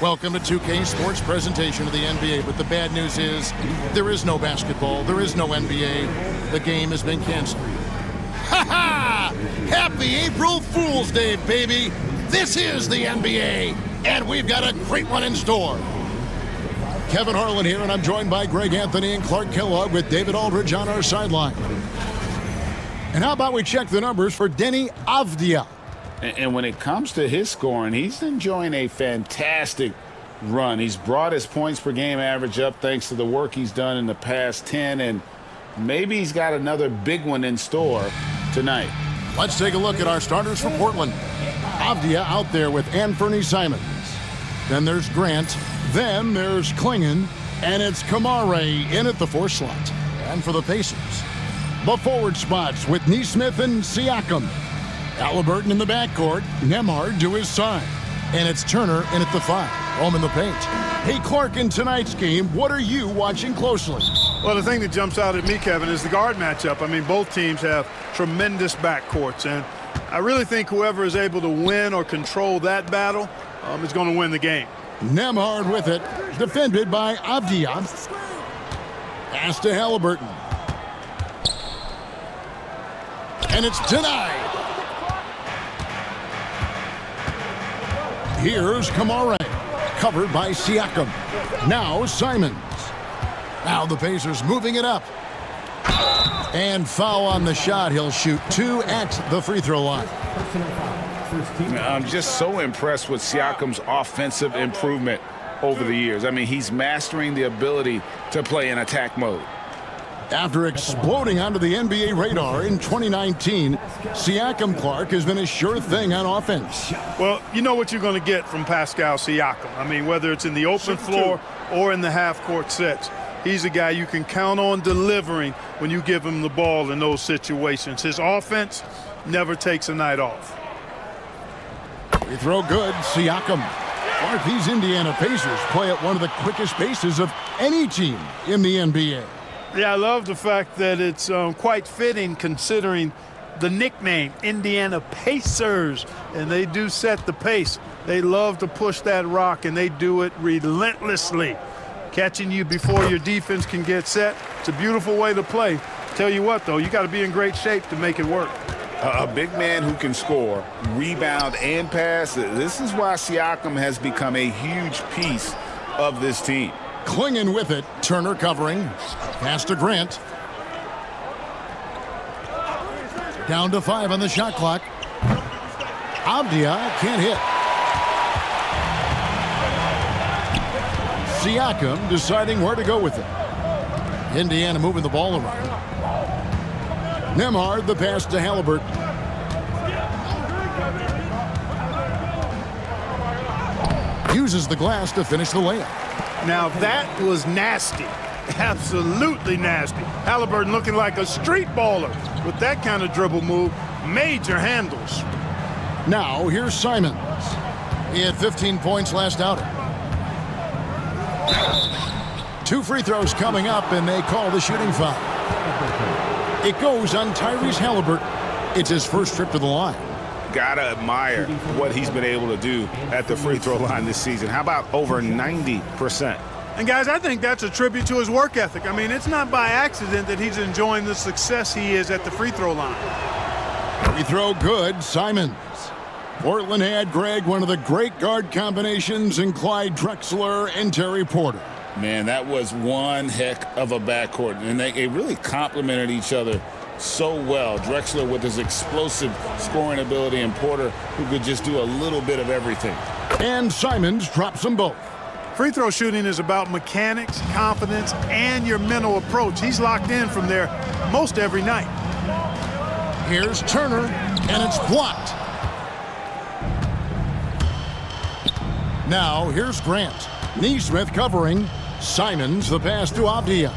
Welcome to 2K Sports presentation of the NBA, but the bad news is there is no basketball, there is no NBA. The game has been canceled. Ha ha! Happy April Fool's Day, baby! This is the NBA, and we've got a great one in store. Kevin Harlan here, and I'm joined by Greg Anthony and Clark Kellogg with David Aldridge on our sideline. And how about we check the numbers for Denny Avdia? And when it comes to his scoring, he's enjoying a fantastic run. He's brought his points per game average up thanks to the work he's done in the past 10, and maybe he's got another big one in store tonight. Let's take a look at our starters for Portland. Avdia out there with Anthony Simons. Then there's Grant. Then there's Klingon. And it's Kamare in at the 4 slot. And for the Pacers, the forward spots with Nesmith and Siakam. Halliburton in the backcourt, Nembhard to his side. And it's Turner in at the 5, home in the paint. Hey, Clark, in tonight's game, what are you watching closely? Well, the thing that jumps out at me, Kevin, is the guard matchup. I mean, both teams have tremendous backcourts, and I really think whoever is able to win or control that battle is going to win the game. Nembhard with it, defended by Avdia. Pass to Halliburton. And it's denied. Here's Kamare, covered by Siakam. Now Simons. Now the Pacers moving it up. And foul on the shot. He'll shoot 2 at the free throw line. I'm just so impressed with Siakam's offensive improvement over the years. I mean, he's mastering the ability to play in attack mode. After exploding onto the NBA radar in 2019, Siakam, Clark, has been a sure thing on offense. Well, you know what you're going to get from Pascal Siakam. I mean, whether it's in the open floor or in the half-court sets, he's a guy you can count on delivering when you give him the ball in those situations. His offense never takes a night off. Free throw good, Siakam. Clark, these Indiana Pacers play at one of the quickest paces of any team in the NBA. Yeah, I love the fact that it's quite fitting considering the nickname, Indiana Pacers, and they do set the pace. They love to push that rock, and they do it relentlessly. Catching you before your defense can get set, it's a beautiful way to play. Tell you what, though, you got to be in great shape to make it work. A big man who can score, rebound, and pass. This is why Siakam has become a huge piece of this team. Klingon with it. Turner covering. Pass to Grant. Down to 5 on the shot clock. Avdia can't hit. Siakam deciding where to go with it. Indiana moving the ball around. Nembhard the pass to Halliburton. Uses the glass to finish the layup. Now that was nasty. Absolutely nasty. Halliburton looking like a street baller with that kind of dribble move. Major handles. Now here's Simons. He had 15 points last outing. 2 free throws coming up, and they call the shooting foul. It goes on Tyrese Halliburton. It's his first trip to the line. Gotta admire what he's been able to do at the free throw line this season. How about over 90%? And guys, I think that's a tribute to his work ethic. I mean, it's not by accident that he's enjoying the success he is at the free throw line. Free throw good, Simons. Portland had, Greg, one of the great guard combinations in Clyde Drexler and Terry Porter. Man, that was one heck of a backcourt, and they really complemented each other so well. Drexler with his explosive scoring ability, and Porter who could just do a little bit of everything. And Simons drops them both. Free throw shooting is about mechanics, confidence, and your mental approach. He's locked in from there most every night. Here's Turner, and it's blocked. Now here's Grant. Nesmith covering. Simons the pass to Avdia.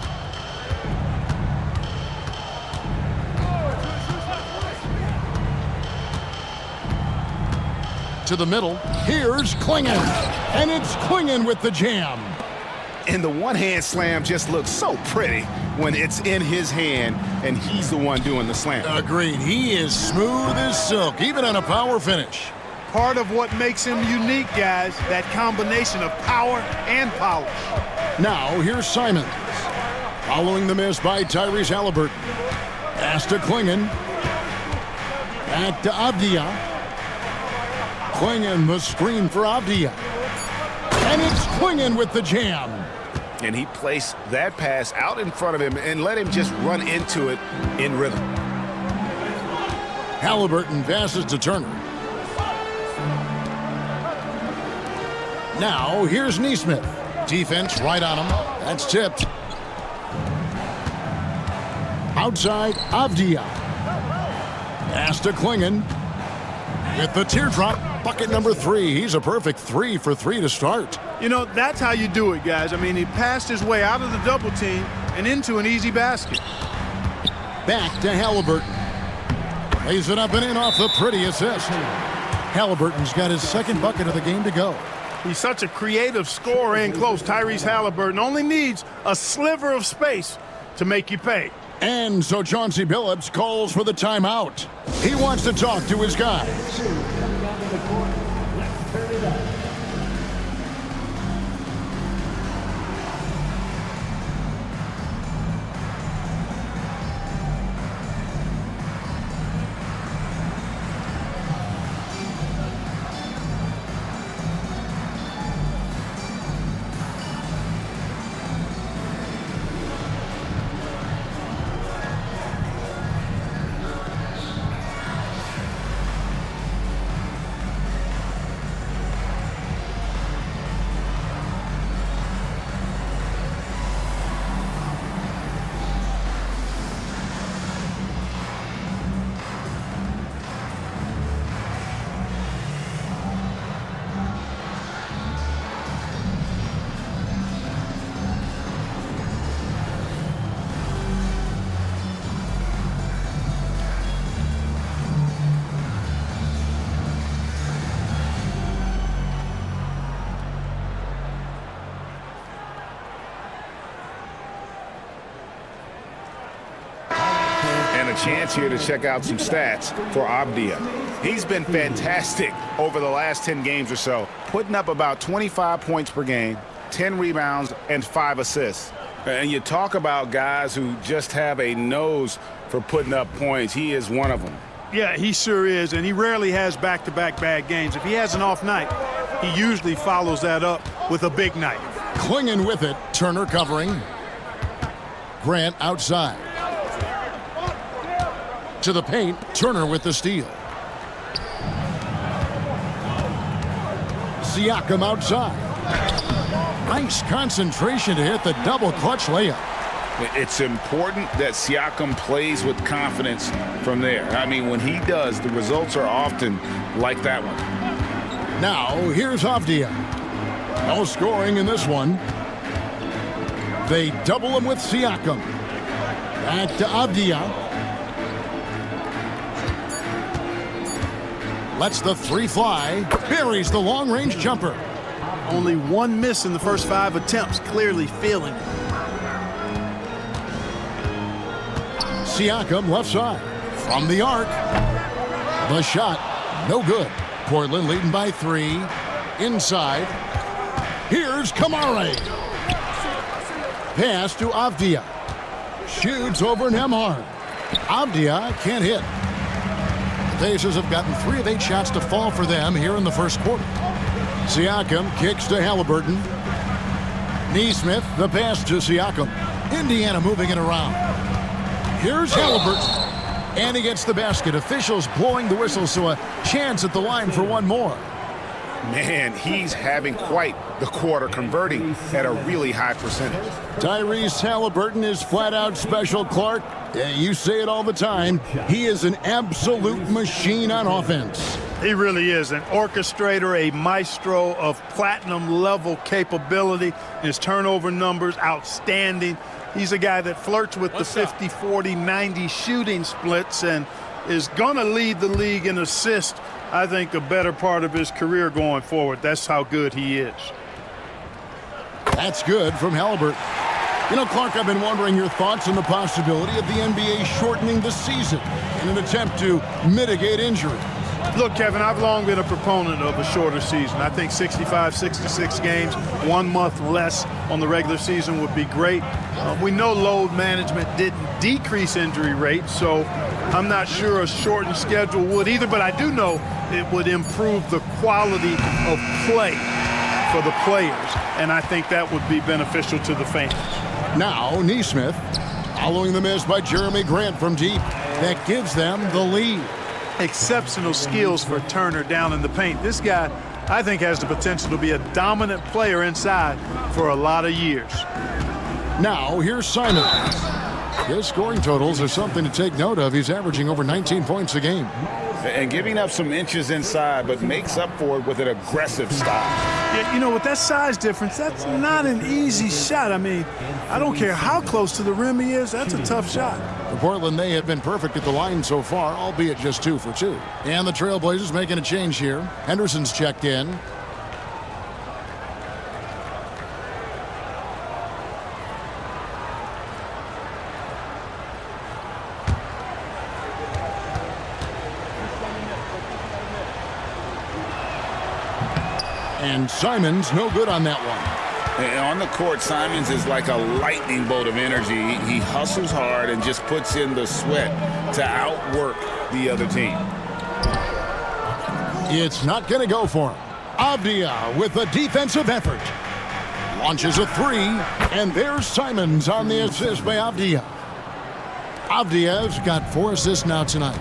To the middle. Here's Klingon. And it's Klingon with the jam. And the one-hand slam just looks so pretty when it's in his hand and he's the one doing the slam. Agreed. He is smooth as silk, even on a power finish. part of what makes him unique, guys, that combination of power and polish. Now, here's Simons. Following the miss by Tyrese Halliburton. Pass to Klingon. Back to Avdia. Klingon, the screen for Avdia. And it's Klingon with the jam. And he placed that pass out in front of him and let him just run into it in rhythm. Halliburton passes to Turner. Now, here's Neesmith. Defense right on him. That's tipped. Outside, Avdia. Pass to Klingon. With the teardrop, bucket number 3. He's a perfect 3 for 3 to start. You know, that's how you do it, guys. I mean, he passed his way out of the double team and into an easy basket. Back to Halliburton. Lays it up and in off the pretty assist. Halliburton's got his second bucket of the game to go. He's such a creative scorer and close. Tyrese Halliburton only needs a sliver of space to make you pay. And so Chauncey Billups calls for the timeout. He wants to talk to his guys. A chance here to check out some stats for Avdia. He's been fantastic over the last 10 games or so, putting up about 25 points per game, 10 rebounds, and 5 assists. And you talk about guys who just have a nose for putting up points. He is one of them. Yeah, he sure is, and he rarely has back-to-back bad games. If he has an off night, he usually follows that up with a big night. Klingon with it. Turner covering. Grant outside. To the paint, Turner with the steal. Siakam outside. Nice concentration to hit the double clutch layup. It's important that Siakam plays with confidence from there. I mean, when he does, the results are often like that one. Now, here's Avdia. No scoring in this one. They double him with Siakam. Back to Avdia. Lets the 3 fly. Buries the long-range jumper. Only one miss in the first 5 attempts. Clearly feeling it. Siakam left side. From the arc. The shot. No good. Portland leading by 3. Inside. Here's Kamare. Pass to Avdia. Shoots over Nembhard. Avdia can't hit. The Pacers have gotten 3 of 8 shots to fall for them here in the first quarter. Siakam kicks to Halliburton. Neesmith, the pass to Siakam. Indiana moving it around. Here's Halliburton. And he gets the basket. Officials blowing the whistle, so a chance at the line for one more. Man, he's having quite the quarter, converting at a really high percentage. Tyrese Halliburton is flat out special, Clark. Yeah, you say it all the time. He is an absolute machine on offense. He really is an orchestrator, a maestro of platinum-level capability. His turnover numbers, outstanding. He's a guy that flirts with the 50, 40, 90 shooting splits and is going to lead the league in assists, I think, the better part of his career going forward. That's how good he is. That's good from Halliburton. You know, Clark, I've been wondering your thoughts on the possibility of the NBA shortening the season in an attempt to mitigate injury. Look, Kevin, I've long been a proponent of a shorter season. I think 65, 66 games, 1 month less on the regular season would be great. We know load management didn't decrease injury rates, so I'm not sure a shortened schedule would either, but I do know it would improve the quality of play for the players, and I think that would be beneficial to the fans. Now, Neesmith, following the miss by Jeremy Grant from deep. That gives them the lead. Exceptional skills for Turner down in the paint. This guy, I think, has the potential to be a dominant player inside for a lot of years. Now, here's Simons. His scoring totals are something to take note of. He's averaging over 19 points a game. And giving up some inches inside, but makes up for it with an aggressive style. Yeah, you know, with that size difference, that's not an easy shot. I mean, I don't care how close to the rim he is, that's a tough shot. For Portland, they have been perfect at the line so far, albeit just 2 for 2. And the Trailblazers making a change here. Henderson's checked in. And Simons no good on that one. And on the court, Simons is like a lightning bolt of energy. He hustles hard and just puts in the sweat to outwork the other team. It's not going to go for him. Avdia with a defensive effort. Launches a 3, and there's Simons on the assist by Avdia. Avdia's got 4 assists now tonight.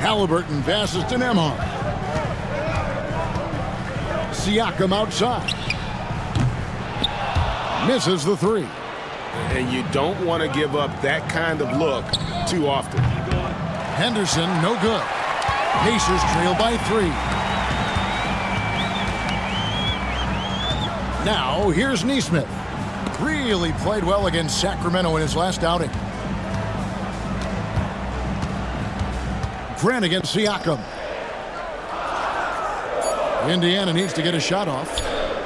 Halliburton passes to Nemhard. Siakam outside. Misses the 3. And you don't want to give up that kind of look too often. Henderson, no good. Pacers trail by 3. Now, here's Neesmith. Really played well against Sacramento in his last outing. Grant against Siakam. Indiana needs to get a shot off.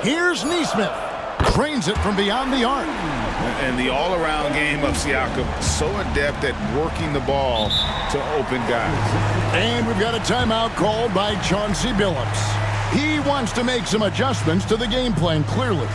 Here's Neesmith. Drains it from beyond the arc. And the all-around game of Siakam, so adept at working the ball to open guys. And we've got a timeout called by Chauncey Billups. He wants to make some adjustments to the game plan, clearly.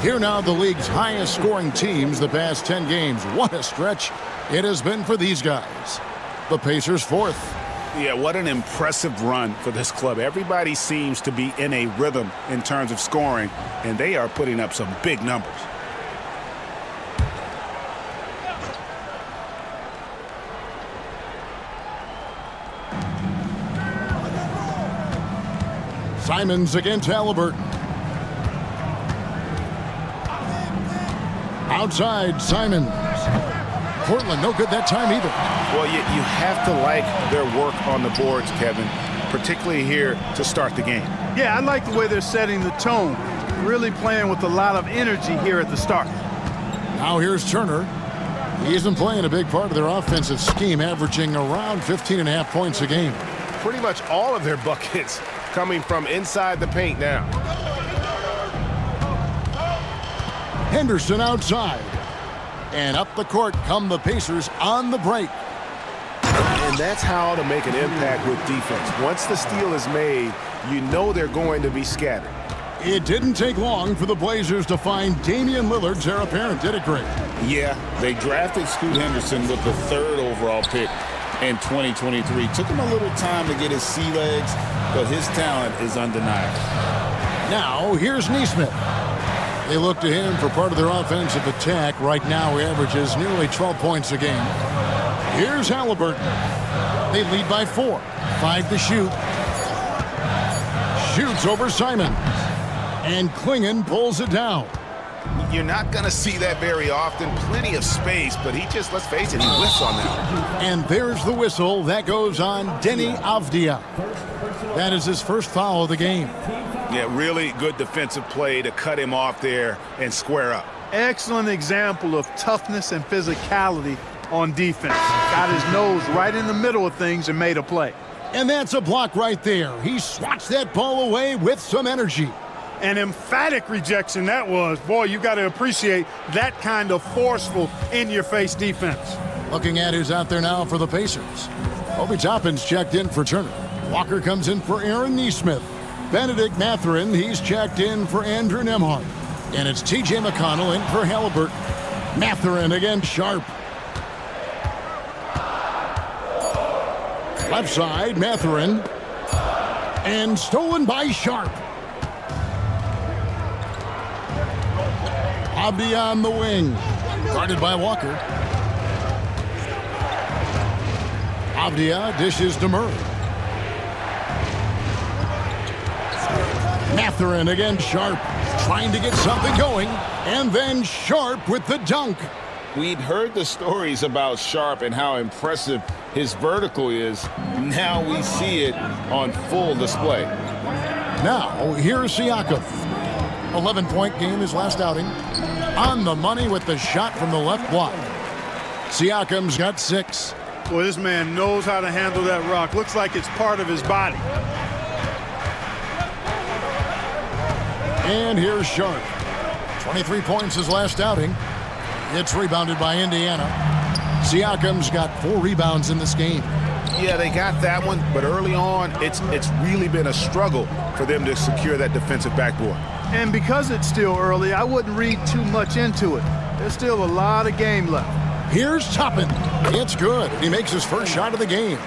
Here now, the league's highest scoring teams the past 10 games. What a stretch it has been for these guys. The Pacers 4th. Yeah, what an impressive run for this club. Everybody seems to be in a rhythm in terms of scoring, and they are putting up some big numbers. Simons against Halliburton. Outside, Simons. Portland, no good that time either. Well, you have to like their work on the boards, Kevin, particularly here to start the game. Yeah, I like the way they're setting the tone. Really playing with a lot of energy here at the start. Now here's Turner. He isn't playing a big part of their offensive scheme, averaging around 15.5 points a game. Pretty much all of their buckets coming from inside the paint now. Henderson outside. And up the court come the Pacers on the break. And that's how to make an impact with defense. Once the steal is made, you know they're going to be scattered. It didn't take long for the Blazers to find Damian Lillard's heir apparent, did it, Greg? Yeah, they drafted Scoot Henderson with the 3rd overall pick in 2023. Took him a little time to get his sea legs, but his talent is undeniable. Now, here's Nesmith. They look to him for part of their offensive attack. Right now, he averages nearly 12 points a game. Here's Halliburton. They lead by 4. 5 to shoot. Shoots over Simon. And Klingon pulls it down. You're not going to see that very often. Plenty of space, but he just, let's face it, he whiffs on that. And there's the whistle. That goes on Denny Avdia. That is his first foul of the game. Yeah, really good defensive play to cut him off there and square up. Excellent example of toughness and physicality on defense. Got his nose right in the middle of things and made a play. And that's a block right there. He swats that ball away with some energy. An emphatic rejection that was. Boy, you got to appreciate that kind of forceful, in-your-face defense. Looking at who's out there now for the Pacers. Obi Toppin's checked in for Turner. Walker comes in for Aaron Nesmith. Benedict Mathurin, he's checked in for Andrew Nembhard. And it's T.J. McConnell in for Halliburton. Mathurin against Sharp. Left side, Mathurin. And stolen by Sharp. Abdi on the wing. Guarded by Walker. Abdia dishes to Murray. Mathurin against Sharp. Trying to get something going. And then Sharp with the dunk. We'd heard the stories about Sharp and how impressive his vertical is. Now we see it on full display. Now, here's Siakam. 11-point game his last outing. On the money with the shot from the left block. Siakam's got 6. Boy, this man knows how to handle that rock. Looks like it's part of his body. And here's Sharp. 23 points his last outing. It's rebounded by Indiana. Siakam's got 4 rebounds in this game. Yeah, they got that one, but early on, it's really been a struggle for them to secure that defensive backboard. And because it's still early, I wouldn't read too much into it. There's still a lot of game left. Here's Toppin. It's good. He makes his first shot of the game.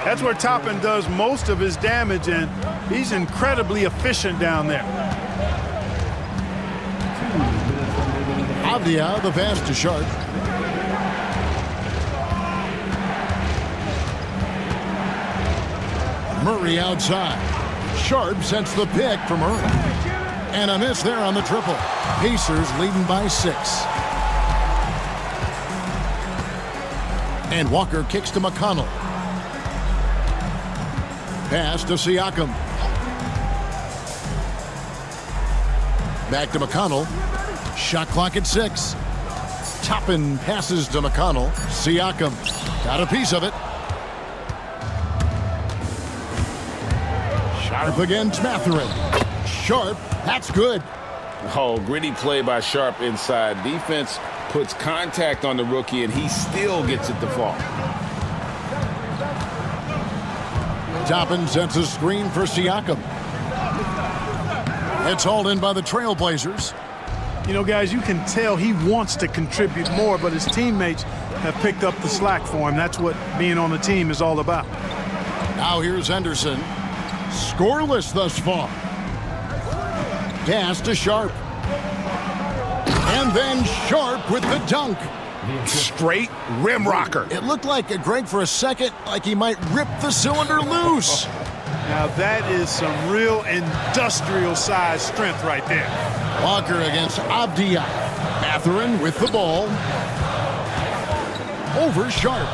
That's where Toppin does most of his damage, and he's incredibly efficient down there. Avdia, the pass to Sharp. Murray outside. Sharp sets the pick for Murray. And a miss there on the triple. Pacers leading by 6. And Walker kicks to McConnell. Pass to Siakam. Back to McConnell. Shot clock at 6. Toppin passes to McConnell. Siakam got a piece of it. Sharp against Mathurin. Sharp, that's good. Oh, gritty play by Sharp inside. Defense puts contact on the rookie, and he still gets it to fall. Toppin sets a screen for Siakam. It's hauled in by the Trailblazers. You know, guys, you can tell he wants to contribute more, but his teammates have picked up the slack for him. That's what being on the team is all about. Now here's Henderson. Scoreless thus far. Pass to Sharp. And then Sharp with the dunk. Straight rim rocker. It looked like, Greg, for a second, like he might rip the cylinder loose. Now that is some real industrial size strength right there. Walker against Avdia. Mathurin with the ball. Over Sharp.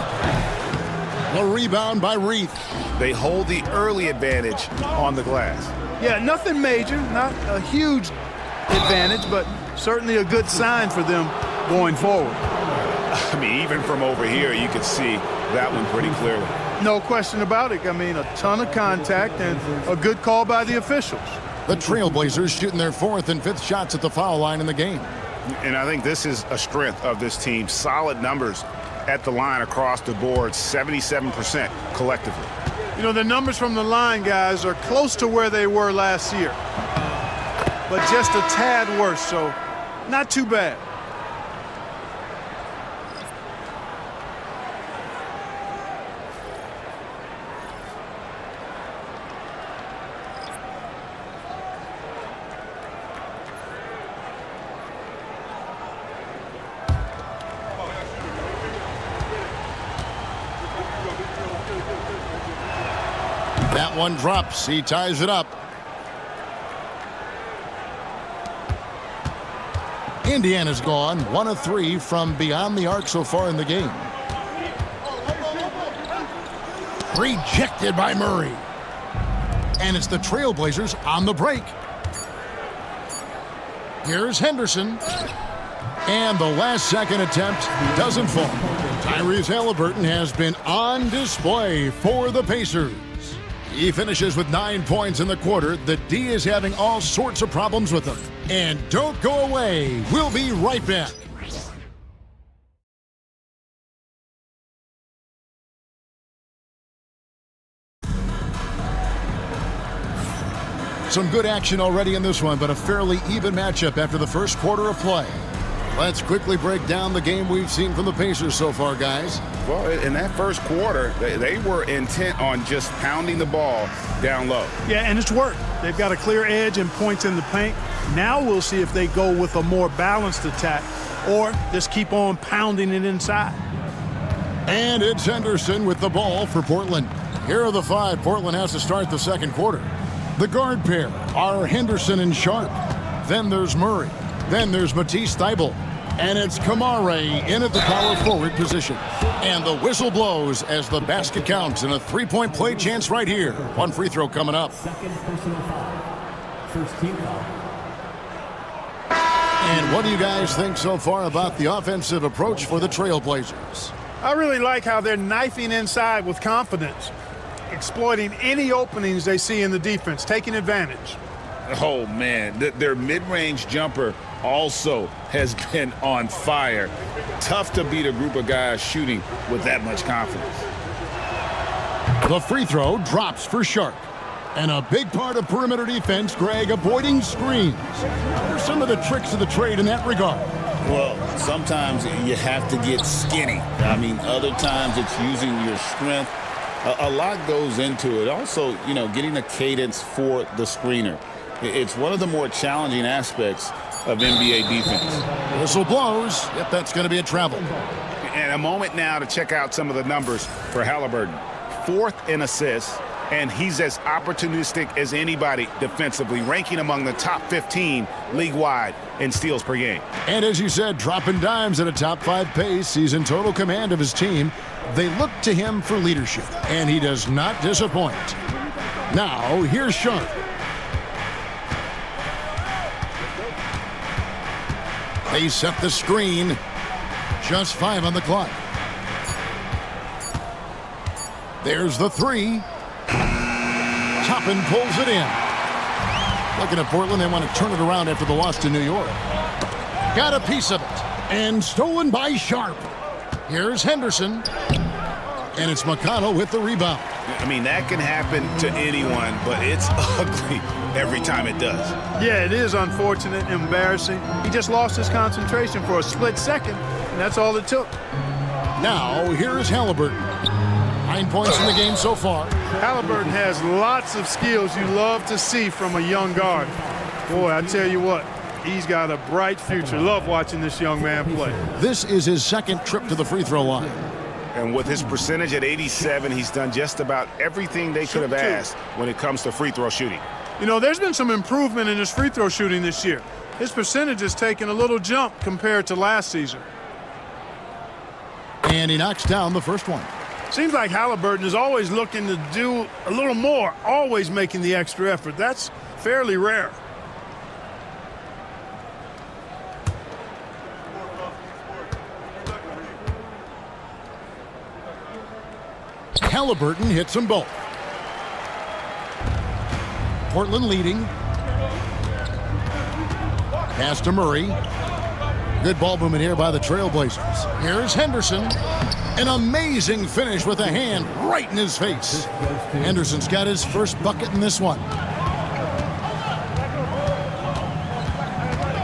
The rebound by Reith. They hold the early advantage on the glass. Yeah, nothing major, not a huge advantage, but certainly a good sign for them going forward. I mean, even from over here, you can see that one pretty clearly. No question about it. I mean, a ton of contact and a good call by the officials. The Trailblazers shooting their 4th and 5th shots at the foul line in the game. And I think this is a strength of this team. Solid numbers at the line across the board, 77% collectively. You know, the numbers from the line, guys, are close to where they were last year, but just a tad worse, so not too bad. That one drops. He ties it up. Indiana's gone 1 of 3 from beyond the arc so far in the game. Rejected by Murray. And it's the Trailblazers on the break. Here's Henderson. And the last-second attempt doesn't fall. Tyrese Halliburton has been on display for the Pacers. He finishes with 9 points in the quarter. The D is having all sorts of problems with him. And don't go away. We'll be right back. Some good action already in this one, but a fairly even matchup after the first quarter of play. Let's quickly break down the game we've seen from the Pacers so far, guys. Well, in that first quarter, they were intent on just pounding the ball down low. Yeah, and it's worked. They've got a clear edge and points in the paint. Now we'll see if they go with a more balanced attack or just keep on pounding it inside. And it's Henderson with the ball for Portland. Here are the 5 Portland has to start the second quarter. The guard pair are Henderson and Sharp. Then there's Murray. Then there's Matisse Thybulle. And it's Kamare in at the power forward position. And the whistle blows as the basket counts and a 3-point play chance right here. One free throw coming up. Second personal foul. First team foul. And what do you guys think so far about the offensive approach for the Trailblazers? I really like how they're knifing inside with confidence, exploiting any openings they see in the defense, taking advantage. Oh, man, their mid-range jumper also has been on fire. Tough to beat a group of guys shooting with that much confidence. The free throw drops for Sharp. And a big part of perimeter defense, Greg, avoiding screens. What are some of the tricks of the trade in that regard? Well, sometimes you have to get skinny. I mean, other times it's using your strength. A lot goes into it. Also, you know, getting a cadence for the screener. It's one of the more challenging aspects of NBA defense. Whistle blows. Yep, that's going to be a travel. And a moment now to check out some of the numbers for Halliburton. 4th in assists, and he's as opportunistic as anybody defensively, ranking among the top 15 league-wide in steals per game. And as you said, dropping dimes at a top 5 pace. He's in total command of his team. They look to him for leadership, and he does not disappoint. Now, here's Sharp. They set the screen. Just 5 on the clock. There's the 3. Toppin pulls it in. Looking at Portland, they want to turn it around after the loss to New York. Got a piece of it. And stolen by Sharp. Here's Henderson. And it's McConnell with the rebound. I mean, that can happen to anyone, but it's ugly every time it does. Yeah, it is unfortunate and embarrassing. He just lost his concentration for a split second, and that's all it took. Now, here's Halliburton. 9 points in the game so far. Halliburton has lots of skills you love to see from a young guard. Boy, I tell you what, he's got a bright future. Love watching this young man play. This is his second trip to the free throw line. And with his percentage at 87, he's done just about everything they could have asked when it comes to free throw shooting. You know, there's been some improvement in his free throw shooting this year. His percentage has taken a little jump compared to last season. And he knocks down the first one. Seems like Halliburton is always looking to do a little more, always making the extra effort. That's fairly rare. Halliburton hits them both. Portland leading. Pass to Murray. Good ball movement here by the Trailblazers. Here's Henderson. An amazing finish with a hand right in his face. Henderson's got his first bucket in this one.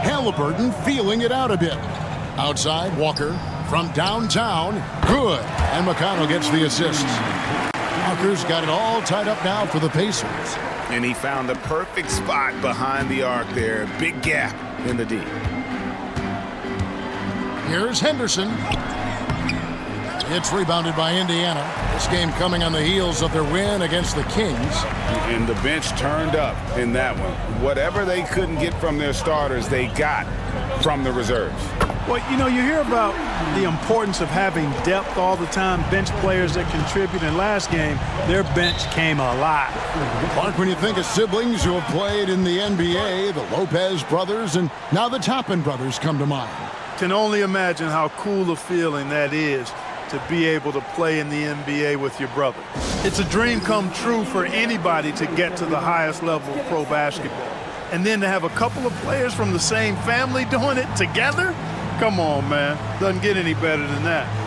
Halliburton feeling it out a bit. Outside, Walker from downtown. Good. And McConnell gets the assist. Walker's got it all tied up now for the Pacers. And he found the perfect spot behind the arc there. Big gap in the D. Here's Henderson. It's rebounded by Indiana. This game coming on the heels of their win against the Kings. And the bench turned up in that one. Whatever they couldn't get from their starters, they got from the reserves. Well, you know, you hear about the importance of having depth all the time, bench players that contribute. In last game, their bench came alive. Clark, when you think of siblings who have played in the NBA, the Lopez brothers and now the Toppin brothers come to mind. Can only imagine how cool a feeling that is to be able to play in the NBA with your brother. It's a dream come true for anybody to get to the highest level of pro basketball. And then to have a couple of players from the same family doing it together? Come on, man. Doesn't get any better than that.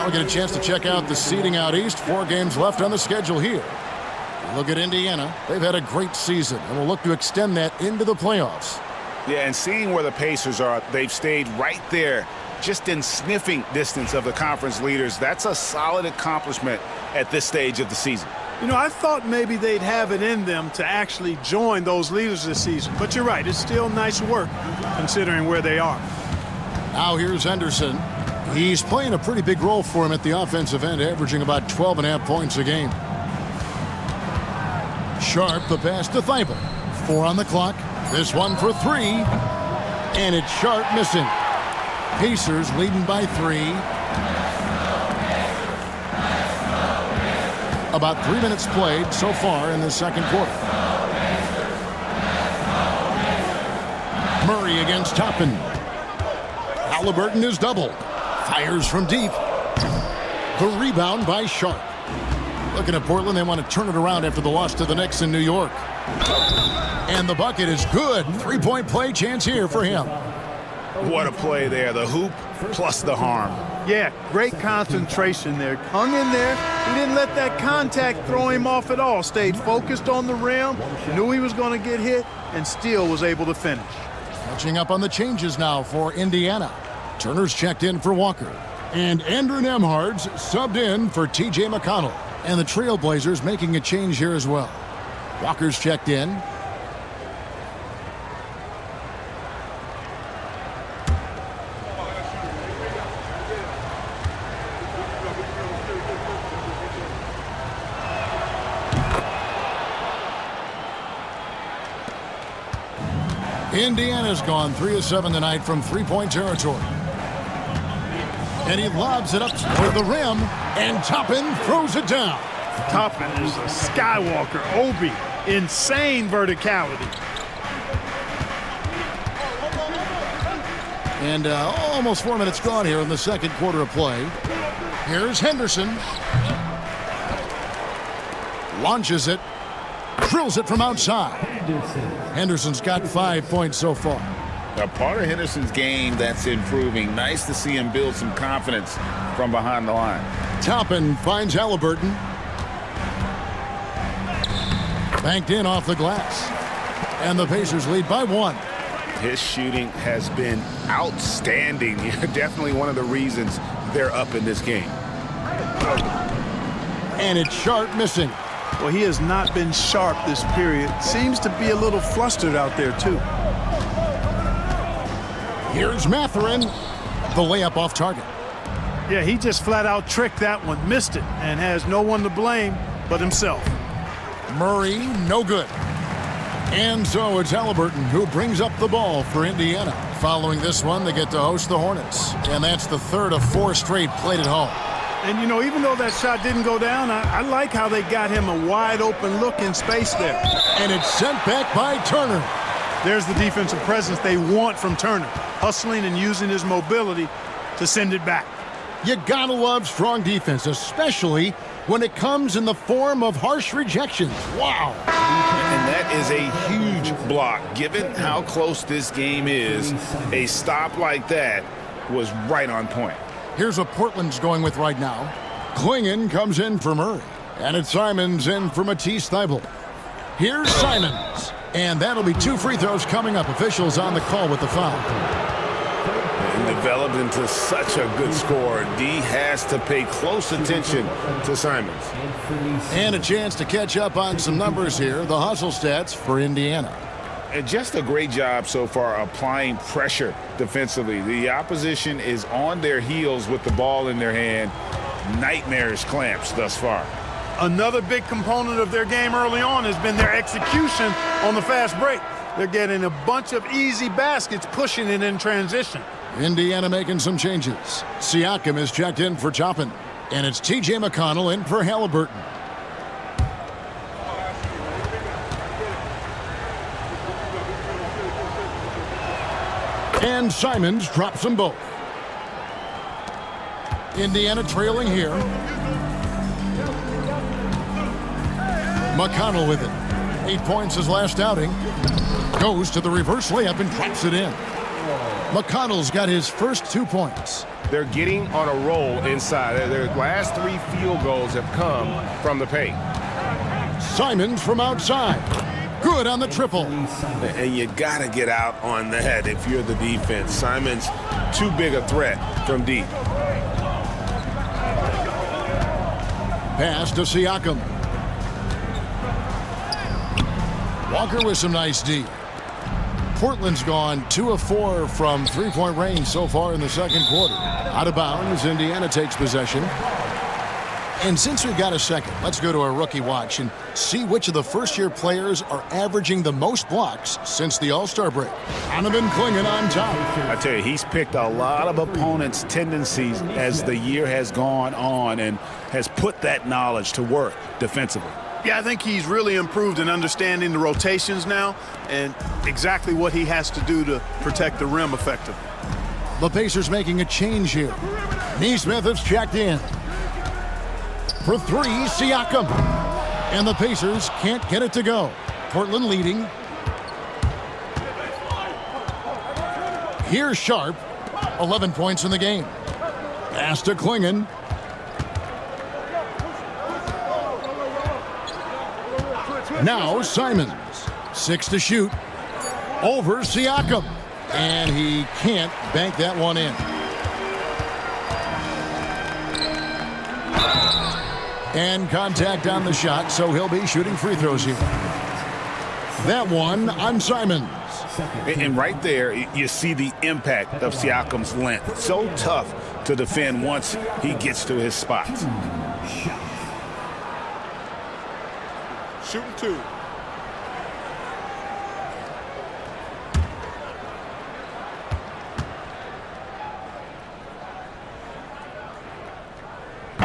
We'll get a chance to check out the seeding out east. 4 games left on the schedule here. Look at Indiana. They've had a great season and will look to extend that into the playoffs. Yeah, and seeing where the Pacers are, they've stayed right there, just in sniffing distance of the conference leaders. That's a solid accomplishment at this stage of the season. You know, I thought maybe they'd have it in them to actually join those leaders this season. But you're right, it's still nice work considering where they are. Now here's Henderson. He's playing a pretty big role for him at the offensive end, averaging about 12.5 points a game. Sharp, the pass to Thibault. 4 on the clock. This one for 3. And it's Sharp missing. Pacers leading by 3. About 3 minutes played so far in the second quarter. Murray against Toppin. Halliburton is doubled. Fires from deep. The rebound by Sharp. Looking at Portland, they want to turn it around after the loss to the Knicks in New York. And the bucket is good. 3-point play chance here for him. What a play there. The hoop plus the harm. Yeah, great concentration there. Hung in there. He didn't let that contact throw him off at all. Stayed focused on the rim. Knew he was going to get hit and still was able to finish. Catching up on the changes now for Indiana. Turner's checked in for Walker. And Andrew Nembhard's subbed in for T.J. McConnell. And the Trailblazers making a change here as well. Walker's checked in. Indiana's gone 3 of 7 tonight from 3-point territory. And he lobs it up to the rim, and Toppin throws it down. Toppin is a Skywalker, Obi, insane verticality. And almost 4 minutes gone here in the second quarter of play. Here's Henderson. Launches it. Drills it from outside. Henderson's got 5 points so far. A part of Henderson's game that's improving. Nice to see him build some confidence from behind the line. Toppin finds Halliburton. Banked in off the glass. And the Pacers lead by 1. His shooting has been outstanding. Definitely one of the reasons they're up in this game. And it's Sharp missing. Well, he has not been sharp this period. Seems to be a little flustered out there, too. Here's Matherin. The layup off target. Yeah, he just flat out tricked that one, missed it, and has no one to blame but himself. Murray, no good. And so it's Halliburton who brings up the ball for Indiana. Following this one, they get to host the Hornets. And that's the third of 4 straight played at home. And, you know, even though that shot didn't go down, I like how they got him a wide-open look in space there. And it's sent back by Turner. There's the defensive presence they want from Turner, hustling and using his mobility to send it back. You gotta love strong defense, especially when it comes in the form of harsh rejections. Wow. And that is a huge block. Given how close this game is, a stop like that was right on point. Here's what Portland's going with right now. Klingon comes in for Murray. And it's Simons in for Matisse Thybulle. Here's Simons. And that'll be 2 free throws coming up. Officials on the call with the foul. And developed into such a good scorer. D has to pay close attention to Simons. And a chance to catch up on some numbers here. The hustle stats for Indiana. And just a great job so far applying pressure defensively. The opposition is on their heels with the ball in their hand. Nightmarish clamps thus far. Another big component of their game early on has been their execution on the fast break. They're getting a bunch of easy baskets, pushing it in transition. Indiana making some changes. Siakam is checked in for Toppin. And it's T.J. McConnell in for Halliburton. And Simons drops them both. Indiana trailing here. McConnell with it. 8 points his last outing. Goes to the reverse layup and drops it in. McConnell's got his first 2 points. They're getting on a roll inside. Their last 3 field goals have come from the paint. Simons from outside. Good on the triple. And you got to get out on that if you're the defense. Simons, too big a threat from deep. Pass to Siakam. Walker with some nice D. Portland's gone 2 of 4 from 3-point range so far in the second quarter. Out of bounds, Indiana takes possession. And since we've got a second, let's go to our rookie watch and see which of the first-year players are averaging the most blocks since the All-Star break. Donovan Klingon on top. I tell you, he's picked a lot of opponents' tendencies as the year has gone on and has put that knowledge to work defensively. Yeah, I think he's really improved in understanding the rotations now and exactly what he has to do to protect the rim effectively. The Pacers making a change here. Neesmith has checked in. For 3, Siakam. And the Pacers can't get it to go. Portland leading. Here's Sharp. 11 points in the game. Pass to Klingon. Now Simons. 6 to shoot. Over Siakam. And he can't bank that one in. And contact on the shot, so he'll be shooting free throws here. That one on Simons. And right there, you see the impact of Siakam's length. So tough to defend once he gets to his spots. Shooting 2.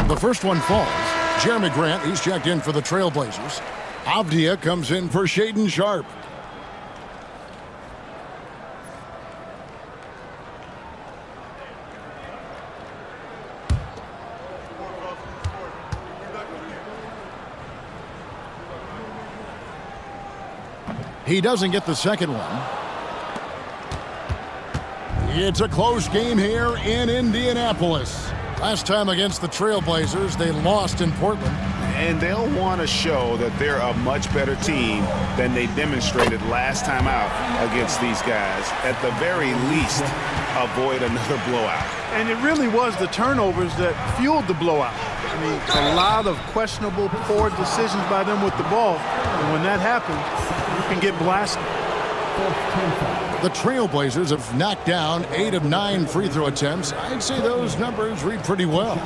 The first one falls. Jeremy Grant, he's checked in for the Trailblazers. Avdia comes in for Shaedon Sharp. He doesn't get the second one. It's a close game here in Indianapolis. Last time against the Trailblazers, they lost in Portland. And they'll want to show that they're a much better team than they demonstrated last time out against these guys. At the very least, avoid another blowout. And it really was the turnovers that fueled the blowout. I mean, a lot of questionable, poor decisions by them with the ball. And when that happens, you can get blasted. The Trailblazers have knocked down 8 of 9 free throw attempts. I'd say those numbers read pretty well.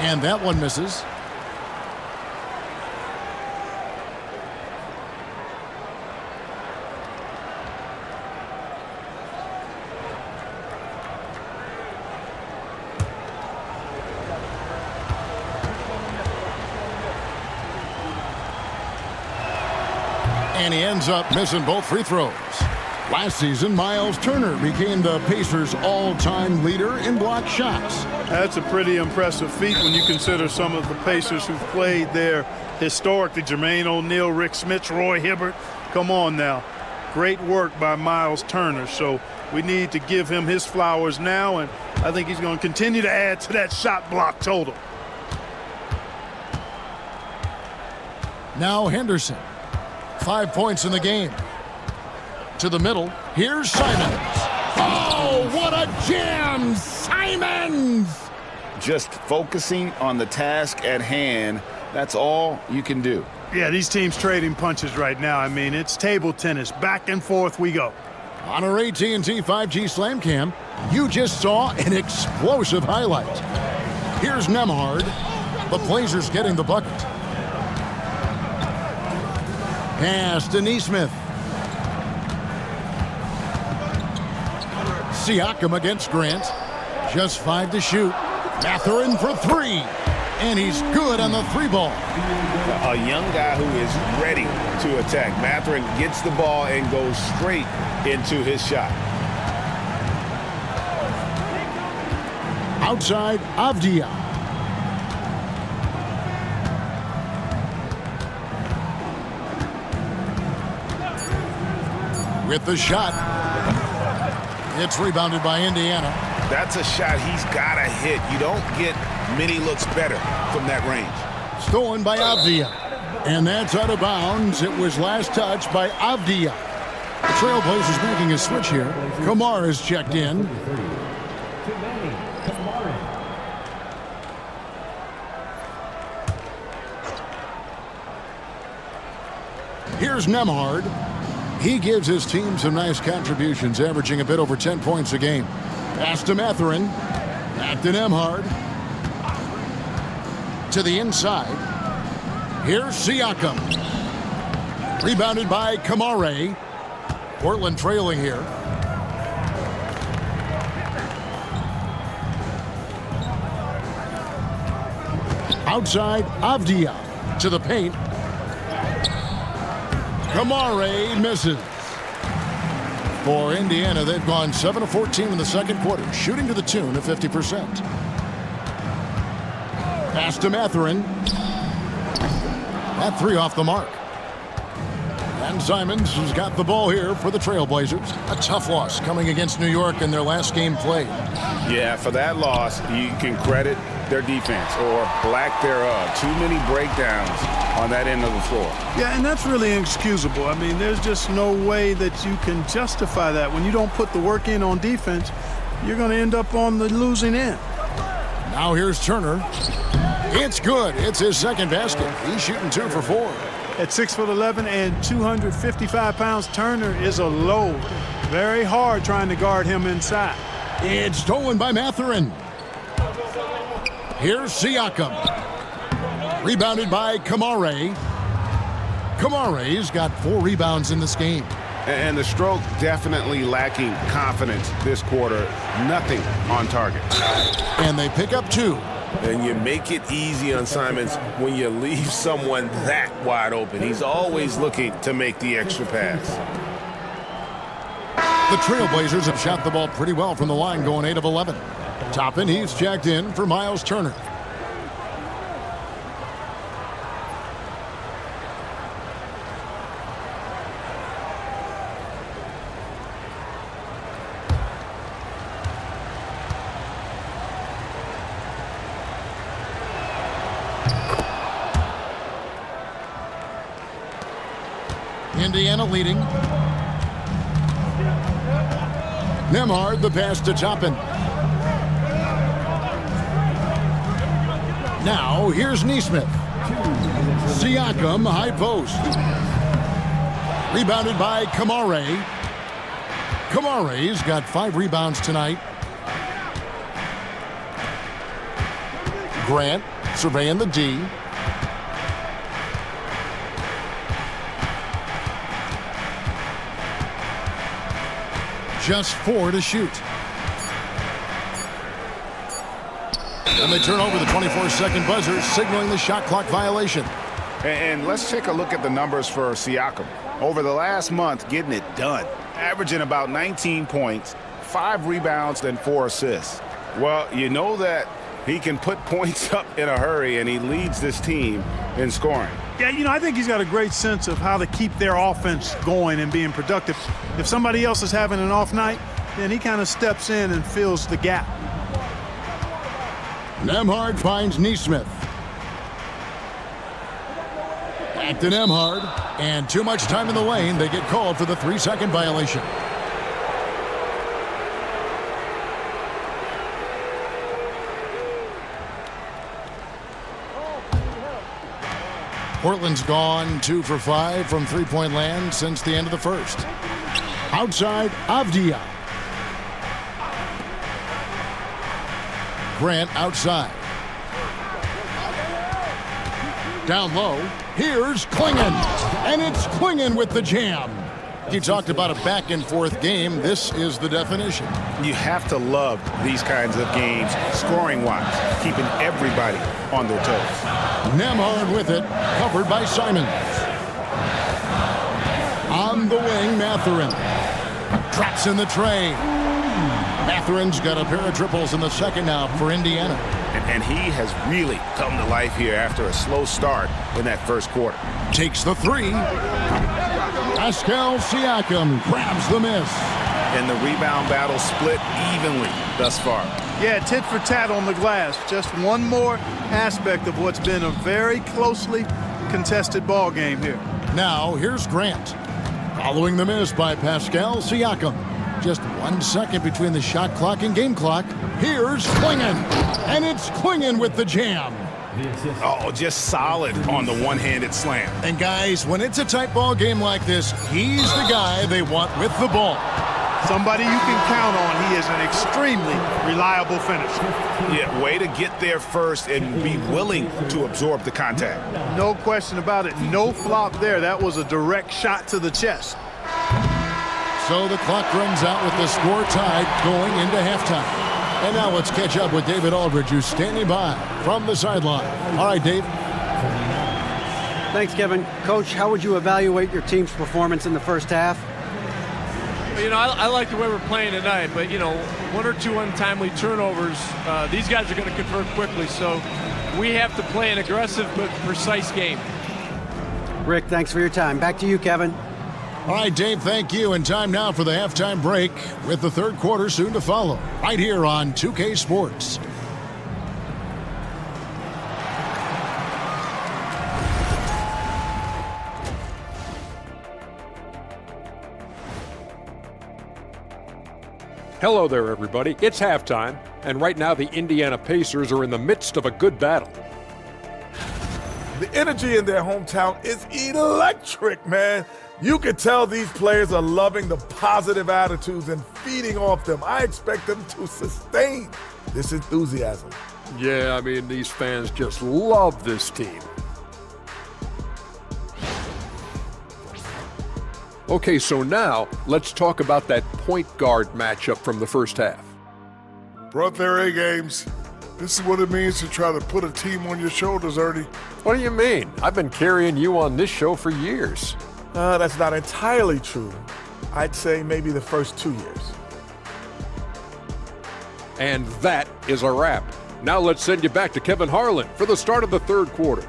And that one misses. And he ends up missing both free throws. Last season, Miles Turner became the Pacers' all-time leader in block shots. That's a pretty impressive feat when you consider some of the Pacers who've played there historically. Jermaine O'Neal, Rick Smits, Roy Hibbert. Come on now. Great work by Miles Turner. So we need to give him his flowers now, and I think he's going to continue to add to that shot block total. Now Henderson. 5 points in the game. To the middle. Here's Simons. Oh, what a jam! Simons! Just focusing on the task at hand, that's all you can do. Yeah, these teams trading punches right now. I mean, it's table tennis. Back and forth we go. On our AT&T 5G Slam Cam, you just saw an explosive highlight. Here's Nemhard. The Blazers getting the bucket. Pass to Neesmith. Siakam against Grant. Just 5 to shoot. Mathurin for 3. And he's good on the 3 ball. A young guy who is ready to attack. Mathurin gets the ball and goes straight into his shot. Outside, Avdia. With the shot. It's rebounded by Indiana. That's a shot he's got to hit. You don't get many looks better from that range. Stolen by Avdia. And that's out of bounds. It was last touched by Avdia. The Trailblazers making a switch here. Kamar is checked in. Here's Nemhard. He gives his team some nice contributions, averaging a bit over 10 points a game. Pass to Mathurin. Back to Nemhard. To the inside. Here's Siakam. Rebounded by Kamare. Portland trailing here. Outside, Avdia. To the paint. Kamare misses. For Indiana, they've gone 7 of 14 in the second quarter, shooting to the tune of 50%. Pass to Mathurin. That 3 off the mark. And Simons has got the ball here for the Trailblazers. A tough loss coming against New York in their last game played. Yeah, for that loss, you can credit their defense or lack thereof. Too many breakdowns on that end of the floor. Yeah, and that's really inexcusable. I mean, there's just no way that you can justify that. When you don't put the work in on defense, you're going to end up on the losing end. Now here's Turner. It's good. It's his second basket. He's shooting 2 for 4. At 6'11" and 255 pounds, Turner is a load. Very hard trying to guard him inside. It's stolen by Mathurin. Here's Siakam. Rebounded by Kamare. Kamare's got 4 rebounds in this game. And the stroke definitely lacking confidence this quarter. Nothing on target. And they pick up 2. And you make it easy on Simons when you leave someone that wide open. He's always looking to make the extra pass. The Trailblazers have shot the ball pretty well from the line, going 8 of 11. Toppin, he's checked in for Miles Turner. Indiana leading. Nembhard, the pass to Toppin. Now, here's Neesmith. Siakam, high post. Rebounded by Kamare. Kamare's got 5 rebounds tonight. Grant surveying the D. Just 4 to shoot. And they turn over the 24-second buzzer, signaling the shot clock violation. And let's take a look at the numbers for Siakam. Over the last month, getting it done. Averaging about 19 points, 5 rebounds, and 4 assists. Well, you know that he can put points up in a hurry, and he leads this team in scoring. Yeah, I think he's got a great sense of how to keep their offense going and being productive. If somebody else is having an off night, then he kind of steps in and fills the gap. Nembhard finds Neesmith. Back to Nembhard. And too much time in the lane. They get called for the 3-second violation. Portland's gone 2 for 5 from three-point land since the end of the first. Outside, Avdia. Grant outside. Down low, here's Klingon. And it's Klingon with the jam. You talked about a back-and-forth game. This is the definition. You have to love these kinds of games, scoring-wise, keeping everybody on their toes. Nembhard with it, covered by Simons. On the wing, Mathurin. Drops in the tray. Mathurin's got a pair of triples in the second now for Indiana. And he has really come to life here after a slow start in that first quarter. Takes the 3. Pascal Siakam grabs the miss. And the rebound battle split evenly thus far. Yeah, tit for tat on the glass. Just one more aspect of what's been a very closely contested ball game here. Now, here's Grant. Following the miss by Pascal Siakam. Just 1 second between the shot clock and game clock. Here's Klingon. And it's Klingon with the jam. Oh, just solid on the one-handed slam. And guys, when it's a tight ball game like this, he's the guy they want with the ball. Somebody you can count on. He is an extremely reliable finisher. Yeah, way to get there first and be willing to absorb the contact. No question about it. No flop there. That was a direct shot to the chest. So the clock runs out with the score tied going into halftime. And now let's catch up with David Aldridge, who's standing by from the sideline. All right, Dave. Thanks, Kevin. Coach, how would you evaluate your team's performance in the first half? I like the way we're playing tonight, but, 1 or 2 untimely turnovers, these guys are going to convert quickly, so we have to play an aggressive but precise game. Rick, thanks for your time. Back to you, Kevin. All right, Dave, thank you. And time now for the halftime break with the third quarter soon to follow, right here on 2K Sports. Hello there, everybody. It's halftime, and right now the Indiana Pacers are in the midst of a good battle. The energy in their hometown is electric, man. You can tell these players are loving the positive attitudes and feeding off them. I expect them to sustain this enthusiasm. Yeah, these fans just love this team. Okay, so now let's talk about that point guard matchup from the first half. Brought their A games. This is what it means to try to put a team on your shoulders, Ernie. What do you mean? I've been carrying you on this show for years. That's not entirely true. I'd say maybe the first 2 years. And that is a wrap. Now let's send you back to Kevin Harlan for the start of the third quarter.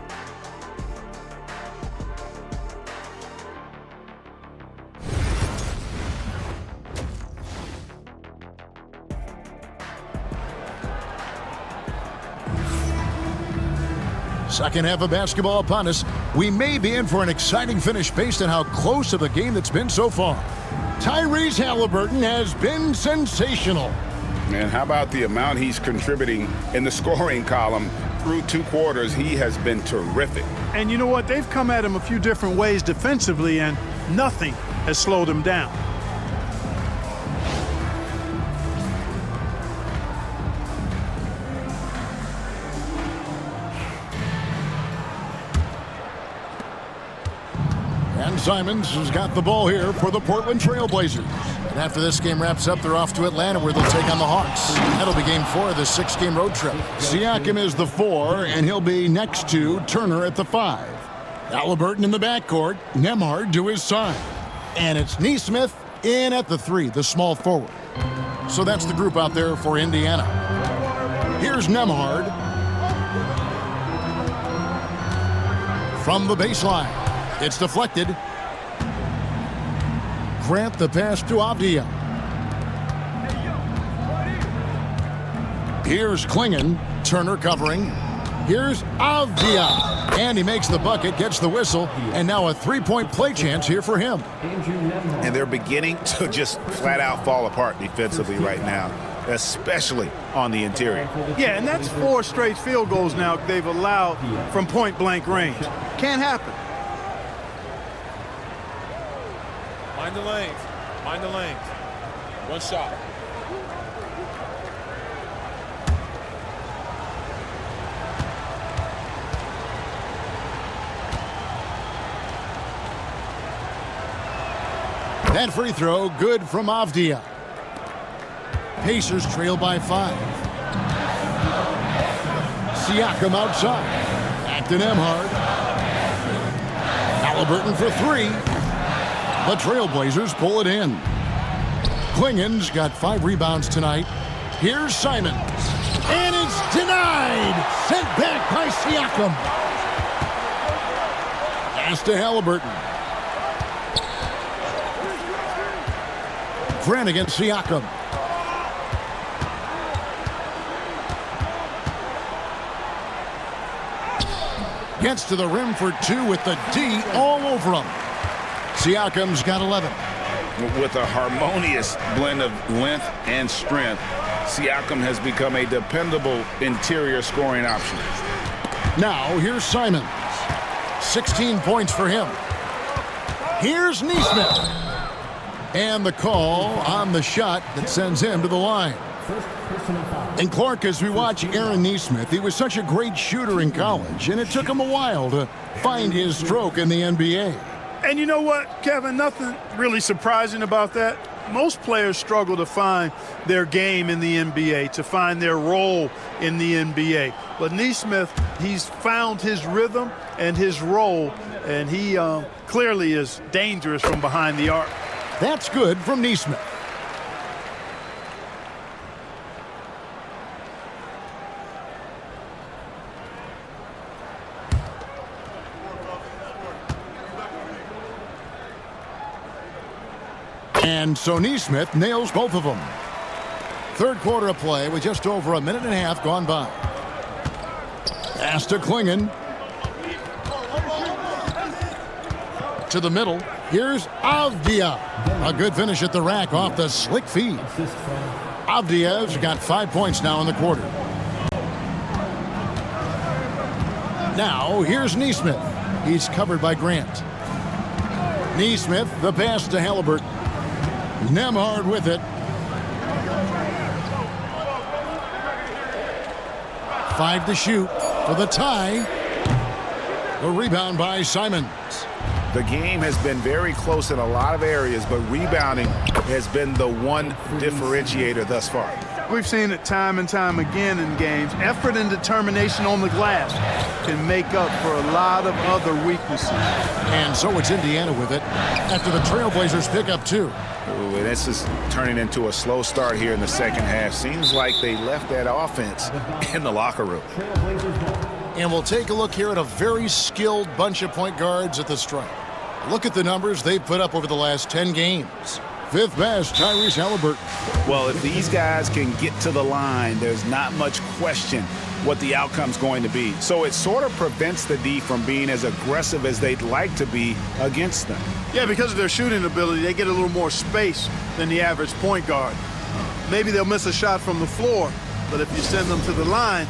Second half of basketball upon us. We may be in for an exciting finish based on how close of a game that's been so far. Tyrese Halliburton has been sensational. And how about the amount he's contributing in the scoring column? Through 2 quarters, he has been terrific. And you know what? They've come at him a few different ways defensively, and nothing has slowed him down. And Simons has got the ball here for the Portland Trail Blazers. And after this game wraps up, they're off to Atlanta where they'll take on the Hawks. That'll be game 4 of the 6-game road trip. Siakam is the 4, and he'll be next to Turner at the 5. Halliburton in the backcourt, Nembhard to his side. And it's Nesmith in at the 3, the small forward. So that's the group out there for Indiana. Here's Nembhard. From the baseline. It's deflected. Grant the pass to Avdia. Here's Klingon. Turner covering. Here's Avdia. And he makes the bucket, gets the whistle, and now a 3-point play chance here for him. And they're beginning to just flat out fall apart defensively right now, especially on the interior. Yeah, and that's 4 straight field goals now they've allowed from point-blank range. Can't happen. Mind the lanes. Mind the lanes. One shot. That free throw, good from Avdia. Pacers trail by 5. Siakam outside. Back to Nembhard. Halliburton for 3. The Trailblazers pull it in. Klingon's got 5 rebounds tonight. Here's Simons. And it's denied. Sent back by Siakam. Pass to Halliburton. Grant against Siakam. Gets to the rim for 2 with the D all over him. Siakam's got 11. With a harmonious blend of length and strength, Siakam has become a dependable interior scoring option. Now, here's Simons. 16 points for him. Here's Nesmith. And the call on the shot that sends him to the line. And Clark, as we watch Aaron Nesmith, he was such a great shooter in college, and it took him a while to find his stroke in the NBA. And you know what, Kevin? Nothing really surprising about that. Most players struggle to find their game in the NBA, to find their role in the NBA. But Nesmith, he's found his rhythm and his role, and he clearly is dangerous from behind the arc. That's good from Nesmith. And so Nesmith nails both of them. Third quarter of play with just over a minute and a half gone by. Pass to Klingon. To the middle. Here's Avdia. A good finish at the rack off the slick feed. Avdia's got 5 points now in the quarter. Now, here's Nesmith. He's covered by Grant. Nesmith, the pass to Halliburton. Nembhard with it. 5 to shoot for the tie. The rebound by Simons. The game has been very close in a lot of areas, but rebounding has been the one differentiator thus far. We've seen it time and time again in games. Effort and determination on the glass can make up for a lot of other weaknesses. And so it's Indiana with it after the Trailblazers pick up 2. Ooh, and this is turning into a slow start here in the second half. Seems like they left that offense in the locker room. And we'll take a look here at a very skilled bunch of point guards at the stripe. Look at the numbers they've put up over the last 10 games. Fifth best, Tyrese Halliburton. Well, if these guys can get to the line, there's not much question what the outcome's going to be. So it sort of prevents the D from being as aggressive as they'd like to be against them. Yeah, because of their shooting ability, they get a little more space than the average point guard. Maybe they'll miss a shot from the floor, but if you send them to the line,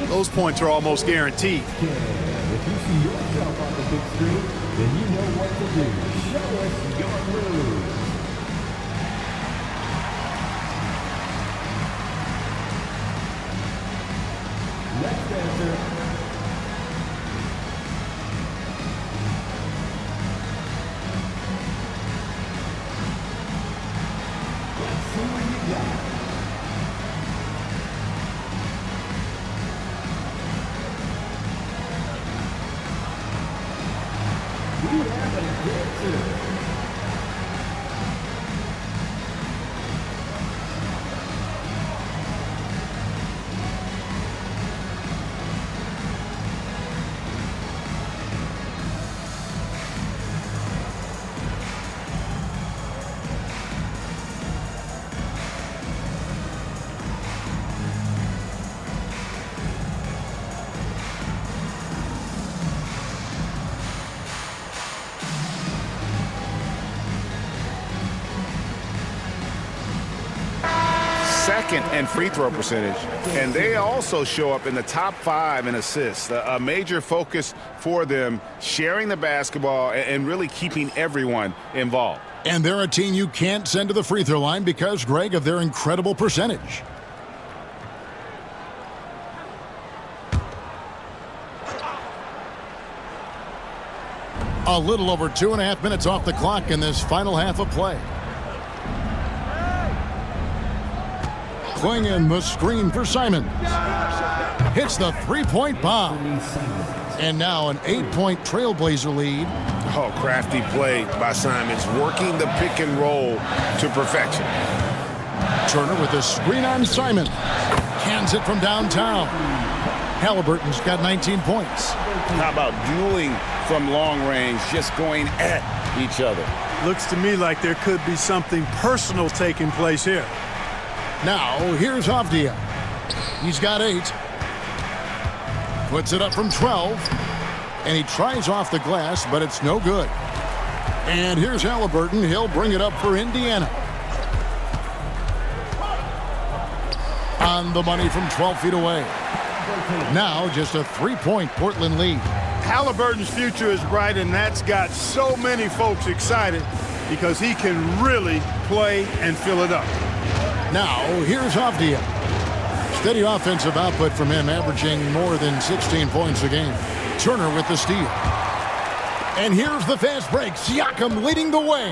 those points are almost guaranteed. If you see yourself on the big screen, then you know what to do. Show us your move. Next answer. Let's see what you got. We have an answer. Second in free throw percentage, and they also show up in the top 5 in assists. A major focus for them, sharing the basketball and really keeping everyone involved. And they're a team you can't send to the free throw line because, Greg, of their incredible percentage. A little over 2.5 minutes off the clock in this final half of play. Clinging the screen for Simon. Hits the three-point bomb. And now an 8-point Trailblazer lead. Oh, crafty play by Simons, working the pick and roll to perfection. Turner with a screen on Simon. Cans it from downtown. Halliburton's got 19 points. How about dueling from long range, just going at each other? Looks to me like there could be something personal taking place here. Now, here's Avdia. He's got 8. Puts it up from 12. And he tries off the glass, but it's no good. And here's Halliburton. He'll bring it up for Indiana. On the money from 12 feet away. Now just a 3-point Portland lead. Halliburton's future is bright, and that's got so many folks excited because he can really play and fill it up. Now, here's Avdia. Steady offensive output from him, averaging more than 16 points a game. Turner with the steal. And here's the fast break. Siakam leading the way.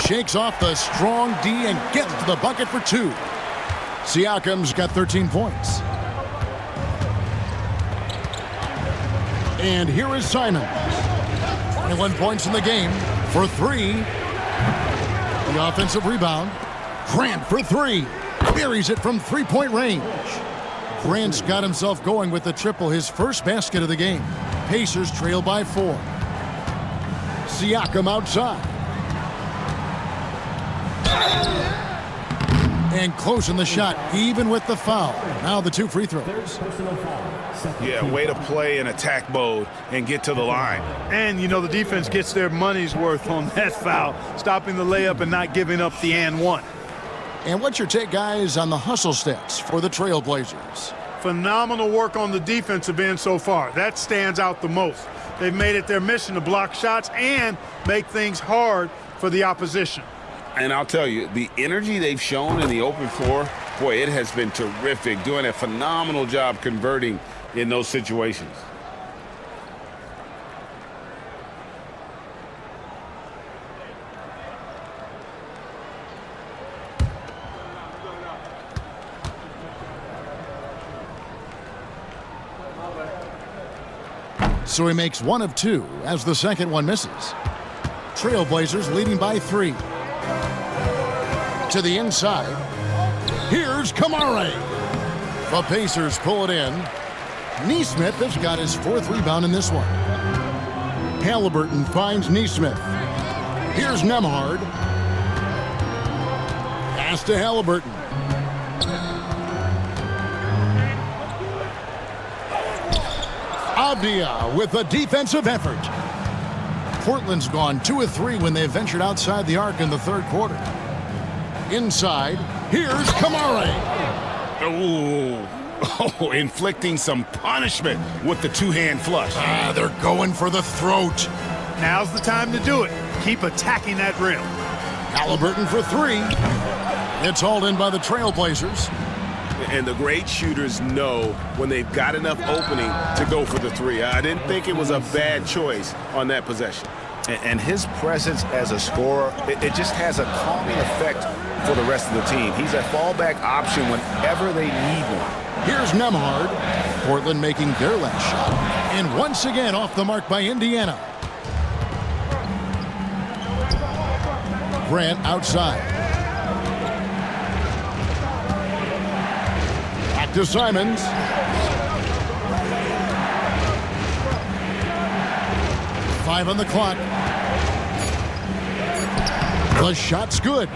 Shakes off the strong D and gets to the bucket for 2. Siakam's got 13 points. And here is Simon. 21 points in the game for 3. The offensive rebound. Grant for 3. Buries it from 3-point range. Grant's got himself going with the triple, his first basket of the game. Pacers trail by 4. Siakam outside. And closing the shot, even with the foul. Now the 2 free throws. Yeah, way to play in attack mode and get to the line. And, you know, the defense gets their money's worth on that foul, stopping the layup and not giving up the and one. And what's your take, guys, on the hustle stats for the Trailblazers? Phenomenal work on the defensive end so far. That stands out the most. They've made it their mission to block shots and make things hard for the opposition. And I'll tell you, the energy they've shown in the open floor, boy, it has been terrific, doing a phenomenal job converting in those situations. So he makes 1 of 2 as the second one misses. Trailblazers leading by 3. To the inside. Here's Kamare. The Pacers pull it in. Neesmith has got his 4th rebound in this one. Halliburton finds Neesmith. Here's Nembhard. Pass to Halliburton. Avdia with a defensive effort. Portland's gone 2 of 3 when they ventured outside the arc in the third quarter. Inside, here's Kamare. Oh, inflicting some punishment with the two-hand flush. They're going for the throat. Now's the time to do it. Keep attacking that rim. Halliburton for 3. It's hauled in by the Trailblazers. And the great shooters know when they've got enough opening to go for the 3. I didn't think it was a bad choice on that possession. And his presence as a scorer, it just has a calming effect for the rest of the team. He's a fallback option whenever they need one. Here's Nemhard. Portland making their last shot. And once again off the mark by Indiana. Grant outside. Back to Simons. Five on the clock. The shot's good.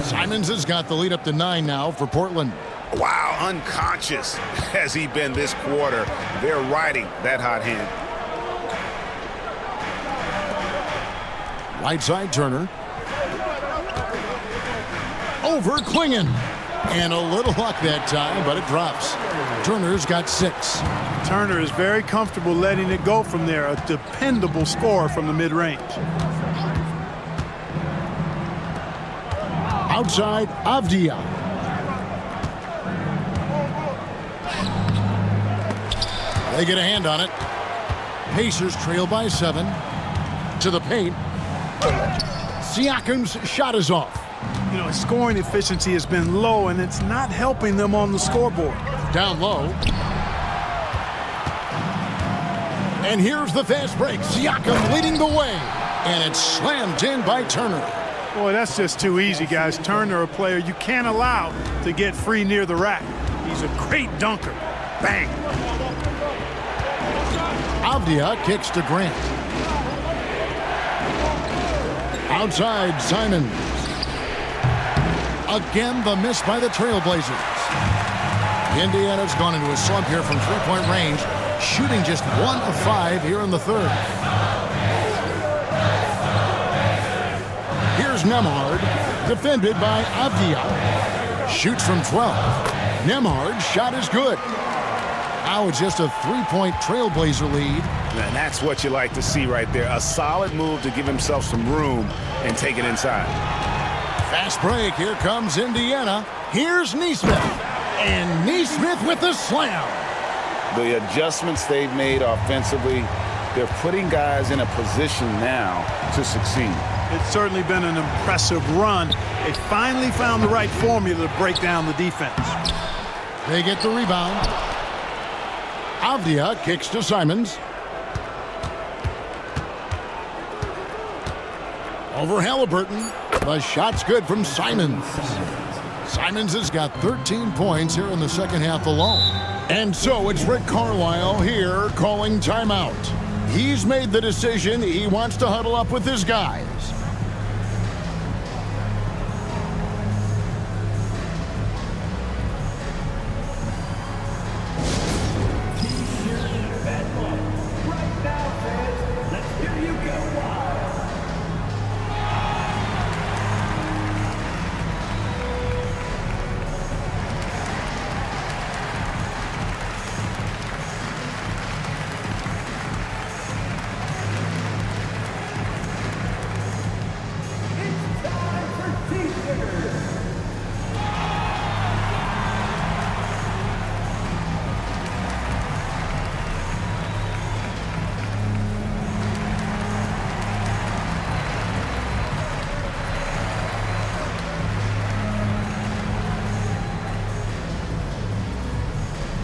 Simons has got the lead up to 9 now for Portland. Wow, unconscious has he been this quarter. They're riding that hot hand. Right side, Turner. Over Klingon. And a little luck that time, but it drops. Turner's got 6. Turner is very comfortable letting it go from there. A dependable scorer from the mid-range. Outside, Avdia. They get a hand on it. Pacers trail by 7. To the paint. Siakam's shot is off. You know, his scoring efficiency has been low, and it's not helping them on the scoreboard. Down low. And here's the fast break. Siakam leading the way. And it's slammed in by Turner. Boy, that's just too easy, guys. Turner, a player you can't allow to get free near the rack. He's a great dunker. Bang. Avdia kicks to Grant. Outside, Simons. Again, the miss by the Trailblazers. Indiana's gone into a slump here from three-point range, shooting just 1 of 5 here in the third. Here's Nemhard, defended by Avdia. Shoots from 12. Nemhard's shot is good. Now it's just a 3-point Trailblazer lead. And that's what you like to see right there. A solid move to give himself some room and take it inside. Fast break. Here comes Indiana. Here's Nesmith. And Nesmith with the slam. The adjustments they've made offensively, they're putting guys in a position now to succeed. It's certainly been an impressive run. They finally found the right formula to break down the defense. They get the rebound. Avdia kicks to Simons. Over Halliburton. The shot's good from Simons. Simons has got 13 points here in the second half alone. And so it's Rick Carlisle here calling timeout. He's made the decision. He wants to huddle up with his guys.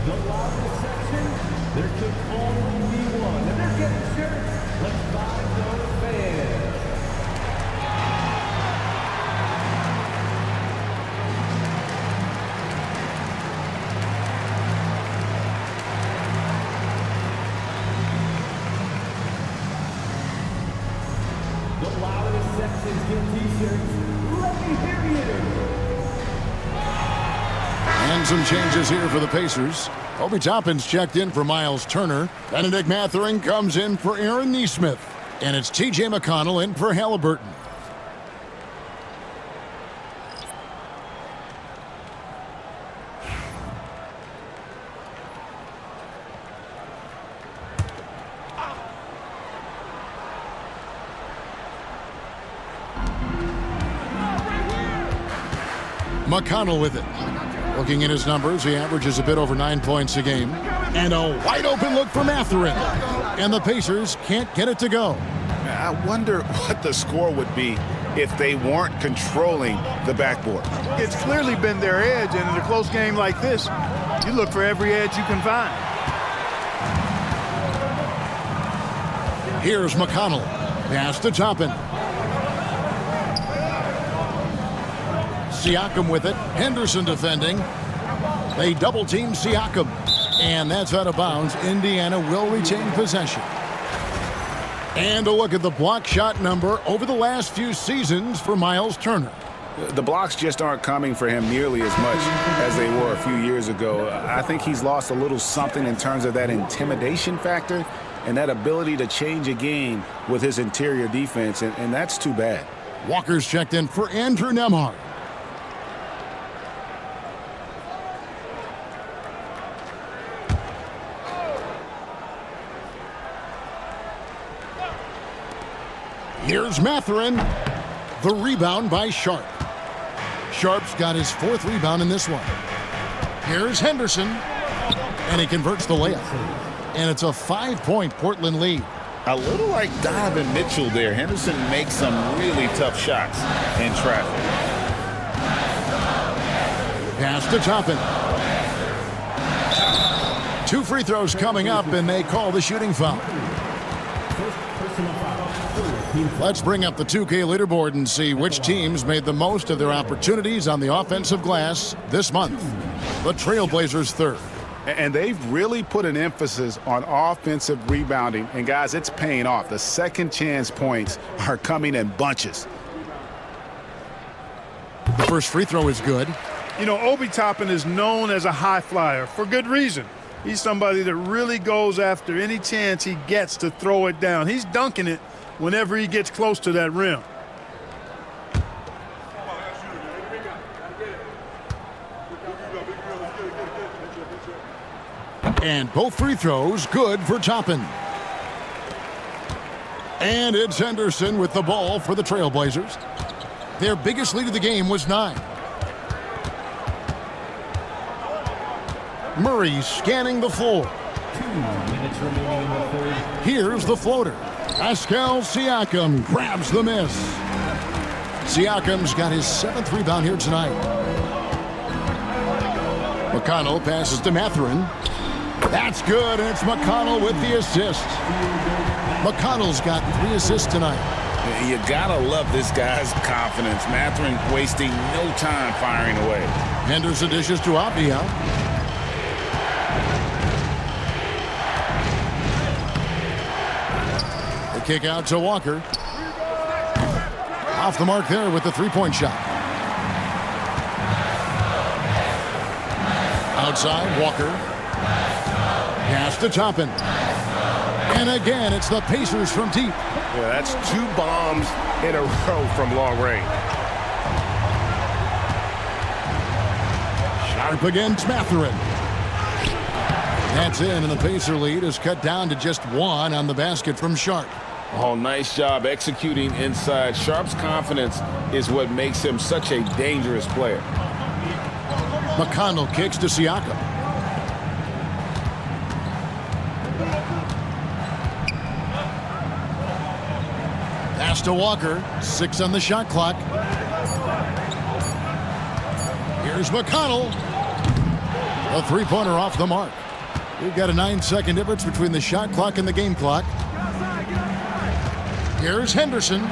The loudest section, there could only be one. And they're getting shirts. Let's buy those fans. The loudest sections get t-shirts. Let me hear you. And some changes here for the Pacers. Obi Toppin's checked in for Miles Turner. Benedict Mathurin comes in for Aaron Neesmith. And it's T.J. McConnell in for Halliburton. McConnell with it. Looking at his numbers, he averages a bit over 9 points a game. And a wide open look for Mathurin. And the Pacers can't get it to go. I wonder what the score would be if they weren't controlling the backboard. It's clearly been their edge, and in a close game like this, you look for every edge you can find. Here's McConnell. Pass to Toppin. Siakam with it. Henderson defending. They double-team Siakam. And that's out of bounds. Indiana will retain possession. And a look at the block shot number over the last few seasons for Miles Turner. The blocks just aren't coming for him nearly as much as they were a few years ago. I think he's lost a little something in terms of that intimidation factor and that ability to change a game with his interior defense, and that's too bad. Walker's checked in for Andrew Nembhard. Here's Mathurin. The rebound by Sharp. Sharp's got his 4th rebound in this one. Here's Henderson. And he converts the layup. And it's a 5-point Portland lead. A little like Donovan Mitchell there. Henderson makes some really tough shots in traffic. Pass to Toppin. 2 free throws coming up, and they call the shooting foul. Let's bring up the 2K leaderboard and see which teams made the most of their opportunities on the offensive glass this month. The Trailblazers 3rd. And they've really put an emphasis on offensive rebounding. And, guys, it's paying off. The second chance points are coming in bunches. The first free throw is good. You know, Obi Toppin is known as a high flyer for good reason. He's somebody that really goes after any chance he gets to throw it down. He's dunking it whenever he gets close to that rim. And both free throws good for Toppin. And it's Henderson with the ball for the Trailblazers. Their biggest lead of the game was 9. Murray scanning the floor. 2 minutes remaining in the third. Here's the floater. Pascal Siakam grabs the miss. Siakam's got his 7th rebound here tonight. McConnell passes to Mathurin. That's good, and it's McConnell with the assist. McConnell's got 3 assists tonight. You gotta love this guy's confidence. Mathurin wasting no time firing away. Henderson dishes to Avdia. The kick out to Walker. Off the mark there with the 3-point shot. Outside, Walker. Pass to Toppin. And again, it's the Pacers from deep. Yeah, that's 2 bombs in a row from long range. Sharp against Mathurin. That's in, and the Pacer lead is cut down to just 1 on the basket from Sharp. Oh, nice job executing inside. Sharp's confidence is what makes him such a dangerous player. McConnell kicks to Siakam. Pass to Walker. 6 on the shot clock. Here's McConnell. A 3-pointer off the mark. We've got a 9-second difference between the shot clock and the game clock. Here's Henderson.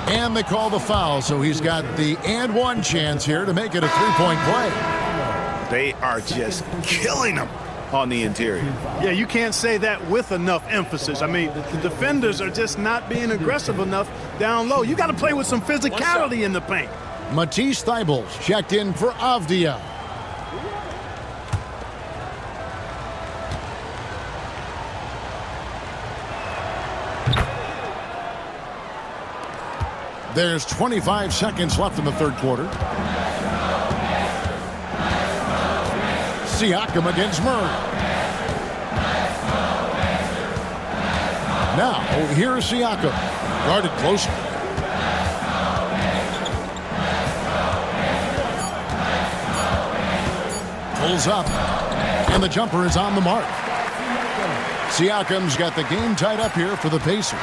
And they call the foul, so he's got the and 1 chance here to make it a 3-point play. They are just killing them on the interior. Yeah, you can't say that with enough emphasis. I mean, the defenders are just not being aggressive enough down low. You got to play with some physicality in the paint. Matisse Thybulle's checked in for Avdia. There's 25 seconds left in the third quarter. Siakam against Murray. Now, here's Siakam. Guarded closely. Pulls up. And the jumper is on the mark. Siakam's got the game tied up here for the Pacers.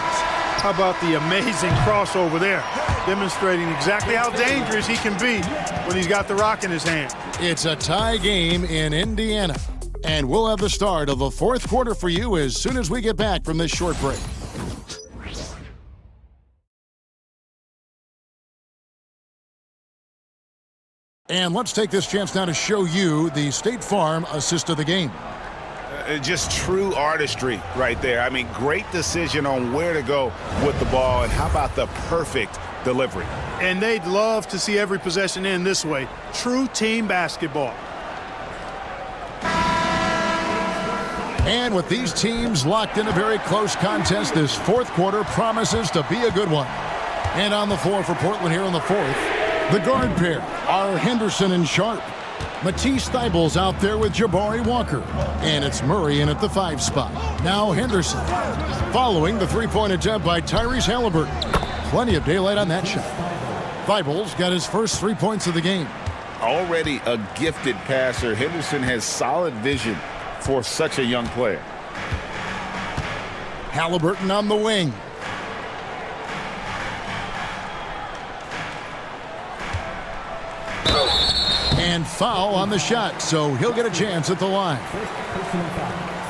How about the amazing crossover there? Demonstrating exactly how dangerous he can be when he's got the rock in his hand. It's a tie game in Indiana. And we'll have the start of the fourth quarter for you as soon as we get back from this short break. And let's take this chance now to show you the State Farm assist of the game. Just true artistry right there. I mean, great decision on where to go with the ball, and how about the perfect delivery? And they'd love to see every possession end this way. True team basketball. And with these teams locked in a very close contest, this fourth quarter promises to be a good one. And on the floor for Portland here in the fourth, the guard pair are Henderson and Sharp. Matisse Thybulle's out there with Jabari Walker. And it's Murray in at the 5 spot. Now Henderson. Following the three-point attempt by Tyrese Halliburton. Plenty of daylight on that shot. Thybulle's got his first 3 points of the game. Already a gifted passer, Henderson has solid vision for such a young player. Halliburton on the wing. And foul on the shot, so he'll get a chance at the line.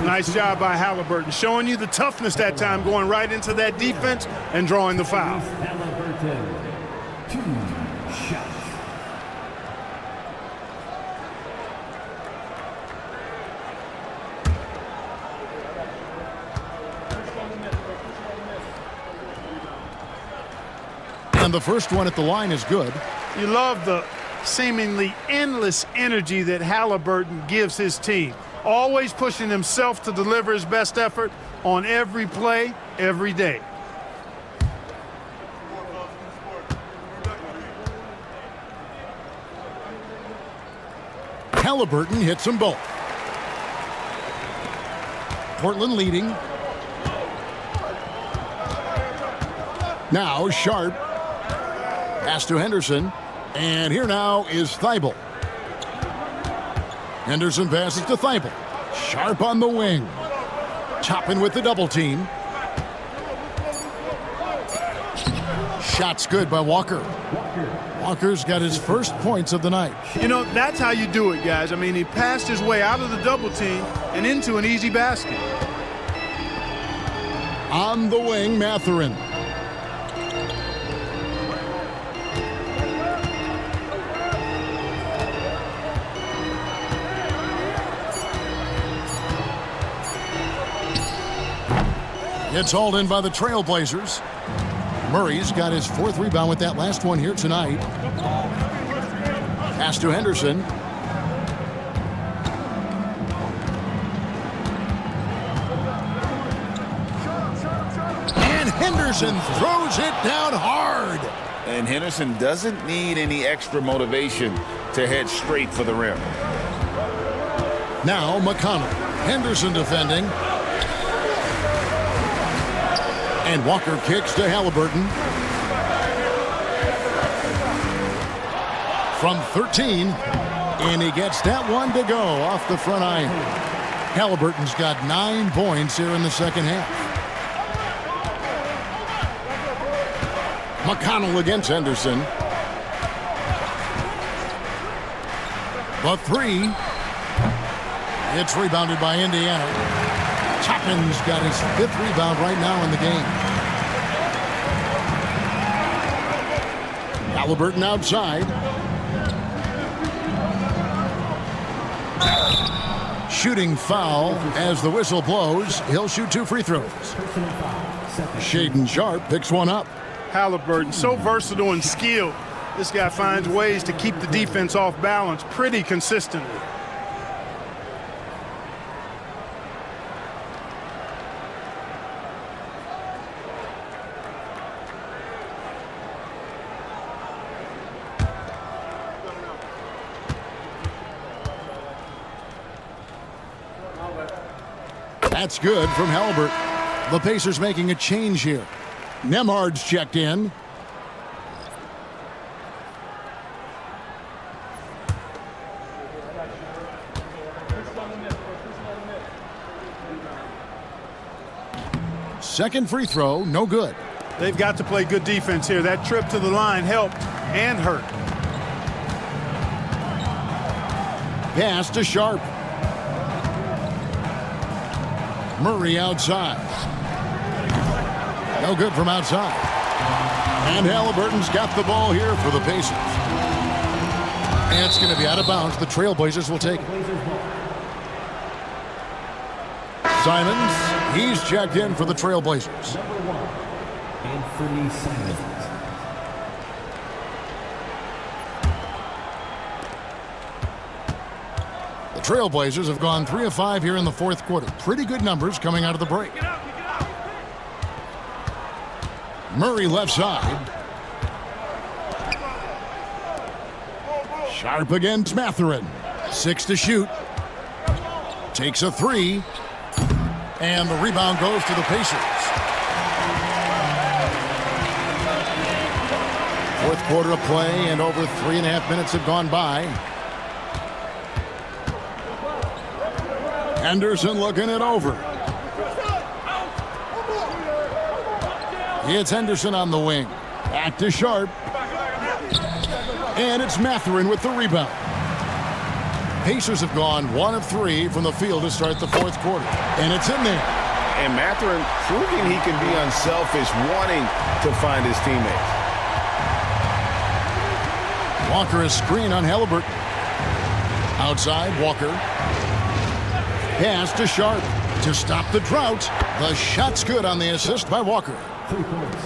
Nice job by Halliburton, showing you the toughness that time, going right into that defense and drawing the foul. Halliburton, 2 shots. And the first one at the line is good. You love the seemingly endless energy that Halliburton gives his team. Always pushing himself to deliver his best effort on every play, every day. Halliburton hits them both. Portland leading. Now Sharp. Pass to Henderson. And here now is Thybulle. Henderson passes to Thybulle. Sharp on the wing. Chopping with the double team. Shot's good by Walker. Walker's got his first points of the night. You know, that's how you do it, guys. I mean, he passed his way out of the double team and into an easy basket. On the wing, Mathurin. It's hauled in by the Trailblazers. Murray's got his 4th rebound with that last one here tonight. Pass to Henderson. And Henderson throws it down hard. And Henderson doesn't need any extra motivation to head straight for the rim. Now McConnell. Henderson defending. And Walker kicks to Halliburton. From 13, and he gets that one to go off the front iron. Halliburton's got 9 points here in the second half. McConnell against Henderson. The 3. It's rebounded by Indiana. Toppin's got his 5th rebound right now in the game. Halliburton outside. Shooting foul as the whistle blows. He'll shoot 2 free throws. Shaedon Sharp picks one up. Halliburton, so versatile and skilled. This guy finds ways to keep the defense off balance pretty consistently. That's good from Halliburton. The Pacers making a change here. Nemhard's checked in. Second free throw, no good. They've got to play good defense here. That trip to the line helped and hurt. Pass to Sharp. Murray outside. No good from outside. And Halliburton's got the ball here for the Pacers. And it's going to be out of bounds. The Trailblazers will take it. Simons, he's checked in for the Trailblazers. Anthony Simons. The Trailblazers have gone 3 of 5 here in the fourth quarter. Pretty good numbers coming out of the break. Murray left side. Sharp against Mathurin. 6 to shoot. Takes a 3. And the rebound goes to the Pacers. Fourth quarter of play, and over 3.5 minutes have gone by. Henderson looking it over. It's Henderson on the wing. Back to Sharp. And it's Mathurin with the rebound. Pacers have gone 1 of 3 from the field to start the fourth quarter. And it's in there. And Mathurin proving he can be unselfish, wanting to find his teammates. Walker is screen on Halliburton. Outside, Walker. Pass to Sharp to stop the drought. The shot's good on the assist by Walker.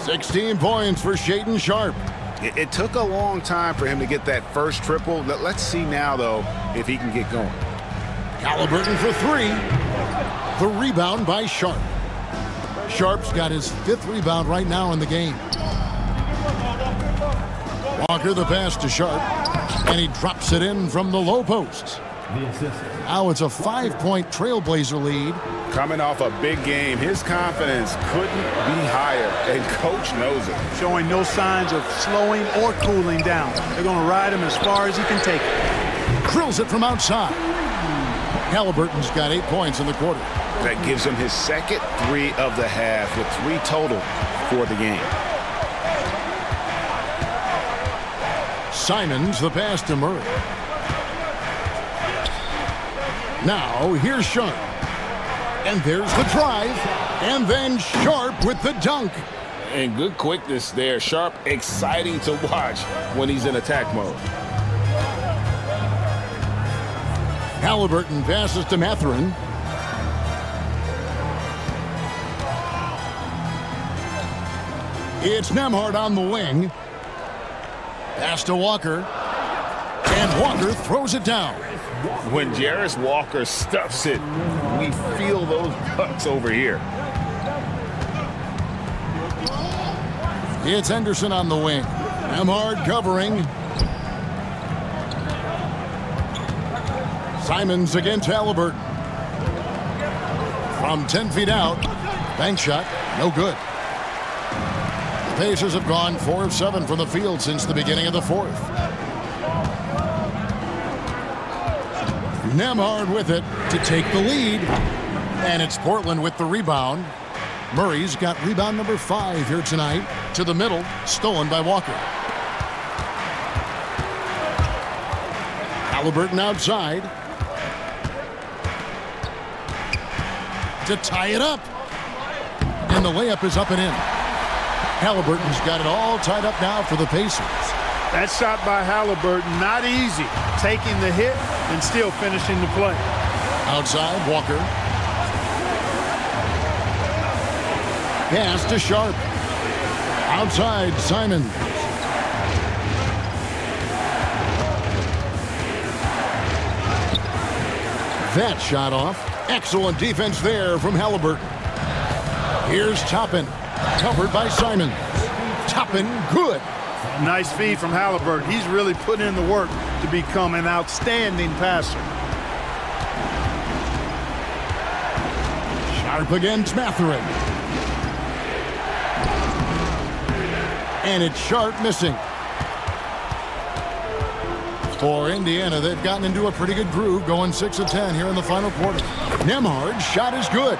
16 points for Shaedon Sharp. It took a long time for him to get that first triple. Let's see now, though, if he can get going. Halliburton for 3. The rebound by Sharp. Sharp's got his 5th rebound right now in the game. Walker the pass to Sharp. And he drops it in from the low post. Now it's a 5-point Trailblazer lead. Coming off a big game, his confidence couldn't be higher, and coach knows it. Showing no signs of slowing or cooling down. They're going to ride him as far as he can take it. Drills it from outside. Halliburton's got 8 points in the quarter. That gives him his second 3 of the half, with 3 total for the game. Simons the pass to Murray. Now here's Sharp. And there's the drive. And then Sharp with the dunk. And good quickness there. Sharp, exciting to watch when he's in attack mode. Halliburton passes to Mathurin. It's Nemhard on the wing. Pass to Walker. And Walker throws it down. When Jarris Walker stuffs it, we feel those bucks over here. It's Henderson on the wing. Nemhard covering. Simons against Halliburton. From 10 feet out. Bank shot, no good. The Pacers have gone 4 of 7 from the field since the beginning of the fourth. Nemhard with it to take the lead. And it's Portland with the rebound. Murray's got rebound number 5 here tonight. To the middle, stolen by Walker. Halliburton outside. To tie it up. And the layup is up and in. Halliburton's got it all tied up now for the Pacers. That shot by Halliburton, not easy. Taking the hit and still finishing the play. Outside, Walker. Pass to Sharp. Outside, Simons. That shot off. Excellent defense there from Halliburton. Here's Toppin. Covered by Simons. Toppin, good. Nice feed from Halliburton. He's really put in the work to become an outstanding passer. Sharp against Matherin. And it's Sharp missing. For Indiana, they've gotten into a pretty good groove, going 6 of 10 here in the final quarter. Nembhard's shot is good.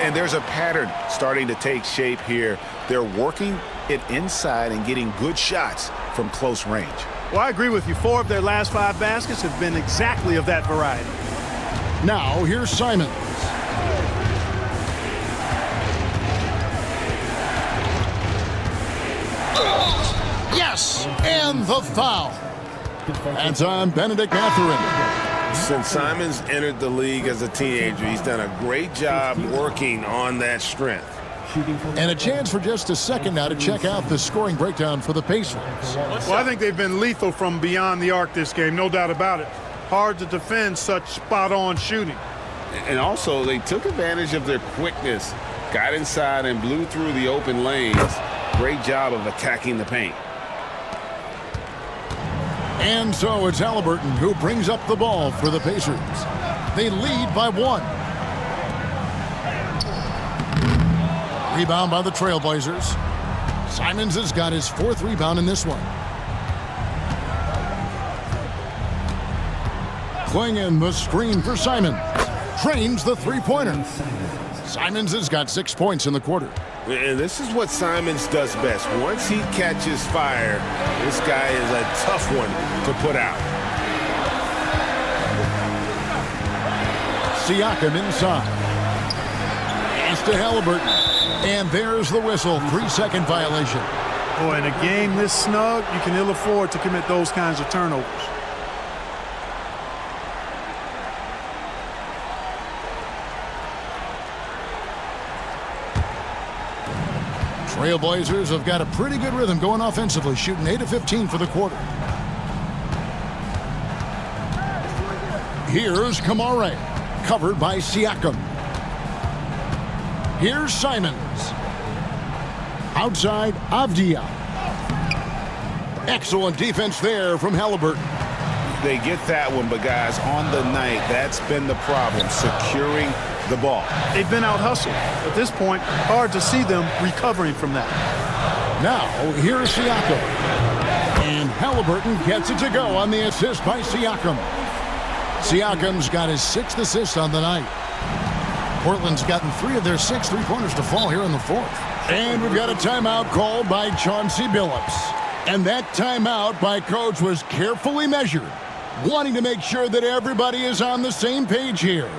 And there's a pattern starting to take shape here. They're working it inside and getting good shots from close range. Well, I agree with you. 4 of their last 5 baskets have been exactly of that variety. Now, here's Simons. Yes! And the foul. That's on Benedict Matherin. Since Simons entered the league as a teenager, he's done a great job working on that strength. And a chance for just a second now to check out the scoring breakdown for the Pacers. Well, I think they've been lethal from beyond the arc this game, no doubt about it. Hard to defend such spot-on shooting. And also, they took advantage of their quickness, got inside and blew through the open lanes. Great job of attacking the paint. And so it's Halliburton who brings up the ball for the Pacers. They lead by 1. Rebound by the Trailblazers. Simons has got his 4th rebound in this one. Klingon the screen for Simons. Trains the three-pointer. Simons has got 6 points in the quarter. And this is what Simons does best. Once he catches fire, this guy is a tough one to put out. Siakam inside. Pass to Halliburton. And there's the whistle. 3-second violation. Boy, in a game this snug, you can ill afford to commit those kinds of turnovers. Trailblazers have got a pretty good rhythm going offensively, shooting 8 of 15 for the quarter. Here's Kamare, covered by Siakam. Here's Simons. Outside, Avdia. Excellent defense there from Halliburton. They get that one, but guys, on the night, that's been the problem, securing the ball. They've been out-hustled. At this point, hard to see them recovering from that. Now, here's Siakam. And Halliburton gets it to go on the assist by Siakam. Siakam's got his 6th assist on the night. Portland's gotten 3 of their 6 three-pointers to fall here in the 4th. And we've got a timeout called by Chauncey Billups. And that timeout by Coach was carefully measured, wanting to make sure that everybody is on the same page here.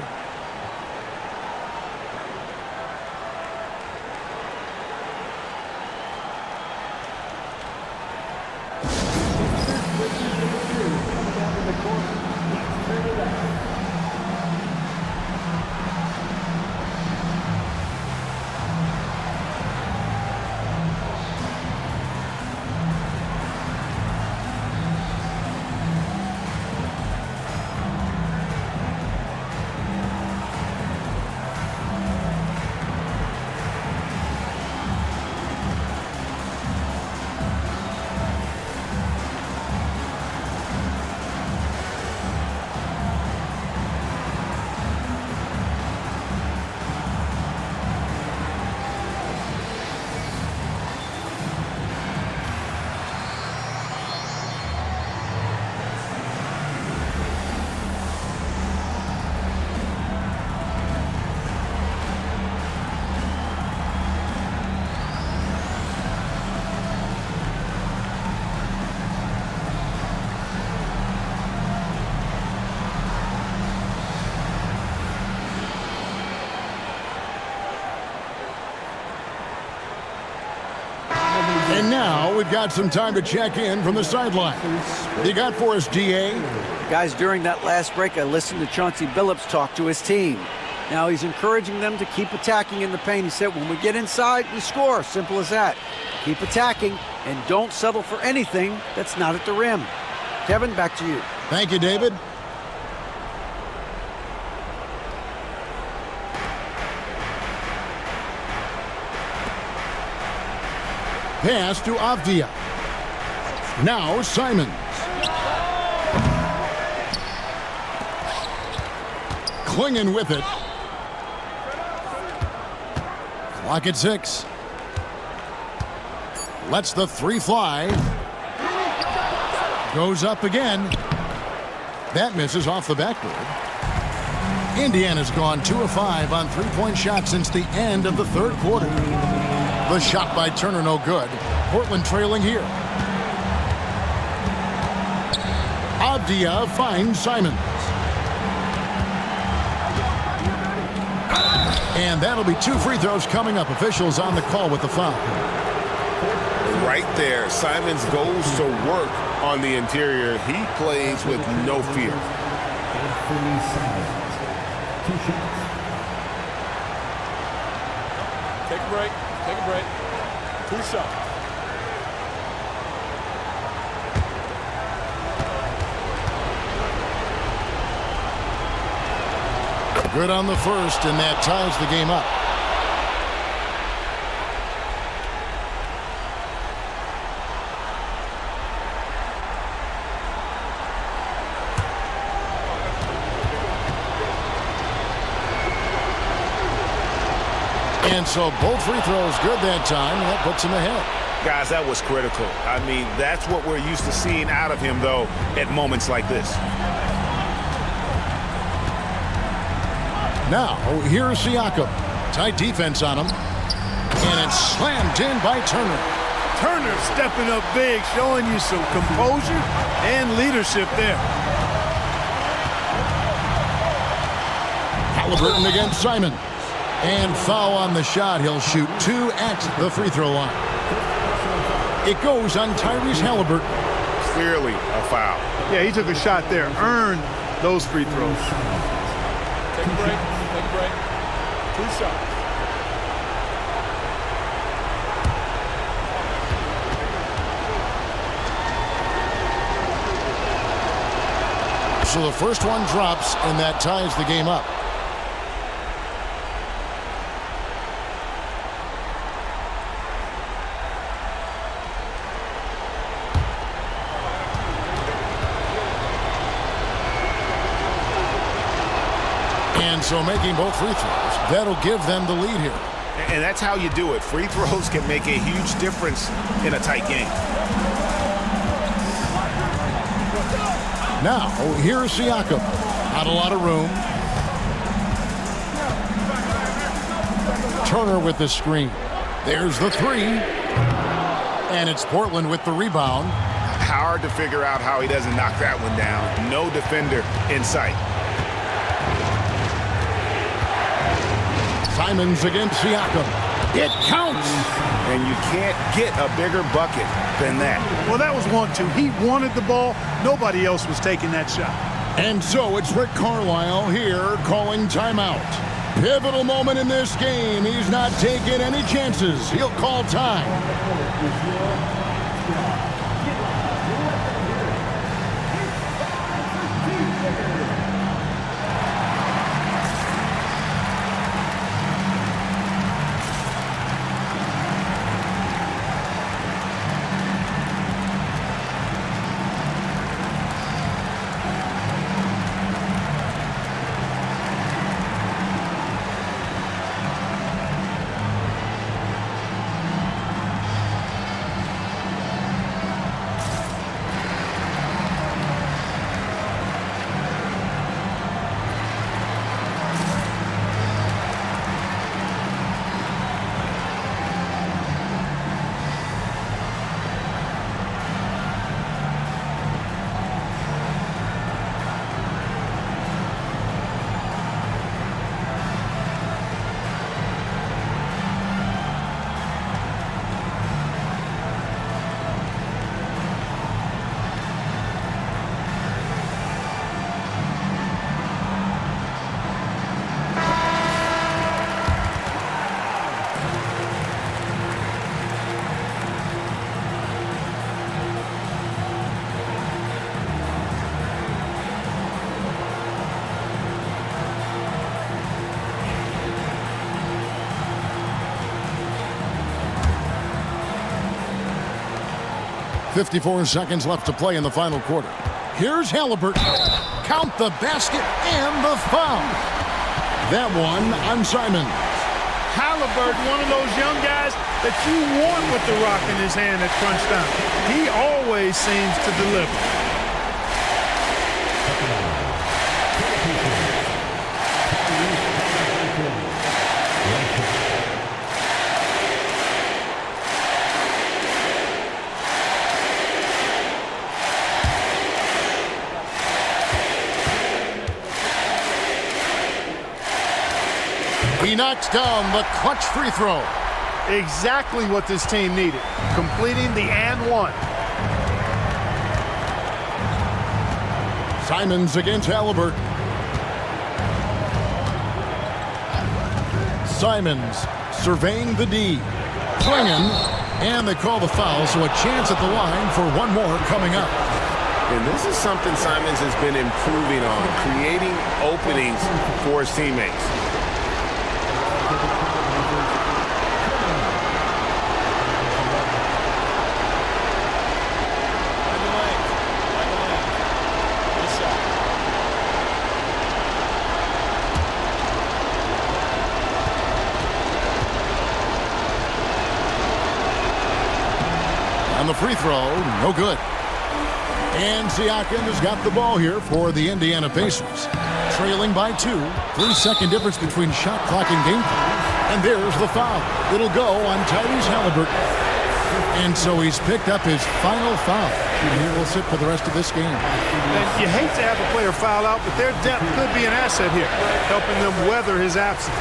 And now we've got some time to check in from the sideline. You got for us, DA? Guys, during that last break, I listened to Chauncey Billups talk to his team. Now he's encouraging them to keep attacking in the paint. He said, when we get inside, we score. Simple as that. Keep attacking and don't settle for anything that's not at the rim. Kevin, back to you. Thank you, David. Pass to Avdia. Now Simons. Klingon with it. Clock at 6. Lets the three fly. Goes up again. That misses off the backboard. Indiana's gone 2 of 5 on three-point shots since the end of the third quarter. The shot by Turner no good. Portland trailing here. Avdia finds Simons. And that'll be 2 free throws coming up. Officials on the call with the foul. Right there, Simons goes to work on the interior. He plays with no fear. Take a break. Take a break. 2 shots. Good on the first, and that ties the game up. And so both free throws good that time, and that puts him ahead. Guys, that was critical. I mean, that's what we're used to seeing out of him, though, at moments like this. Now, here's Siakam. Tight defense on him. And it's slammed in by Turner. Turner stepping up big, showing you some composure and leadership there. Halliburton against Simon. And foul on the shot. He'll shoot 2 at the free throw line. It goes on Tyrese Halliburton. Clearly a foul. Yeah, he took a shot there, earned those free throws. Take a break. Take a break. 2 shots. So the first one drops, and that ties the game up. And so making both free throws, that'll give them the lead here. And that's how you do it. Free throws can make a huge difference in a tight game. Now, here's Siakam. Not a lot of room. Turner with the screen. There's the 3. And it's Portland with the rebound. Hard to figure out how he doesn't knock that one down. No defender in sight. Simons against Siakam. It counts. And you can't get a bigger bucket than that. Well, that was 1-2. He wanted the ball. Nobody else was taking that shot. And so it's Rick Carlisle here calling timeout. Pivotal moment in this game. He's not taking any chances. He'll call time. .54 seconds left to play in the final quarter. Here's Halliburton. Count the basket and the foul. That one on Simon. Halliburton, one of those young guys that you want with the rock in his hand at crunch time. He always seems to deliver. He knocks down the clutch free throw. Exactly what this team needed, completing the and one. Simons against Halliburton. Simons surveying the D. Swinging, and they call the foul, so a chance at the line for one more coming up. And this is something Simons has been improving on, creating openings for his teammates. The free throw, no good. And Siakam has got the ball here for the Indiana Pacers. Trailing by 2. 3-second difference between shot clock and game clock. And there's the foul. It'll go on Tyrese Halliburton. And so he's picked up his final foul. And he will sit for the rest of this game. And you hate to have a player foul out, but their depth could be an asset here, helping them weather his absence.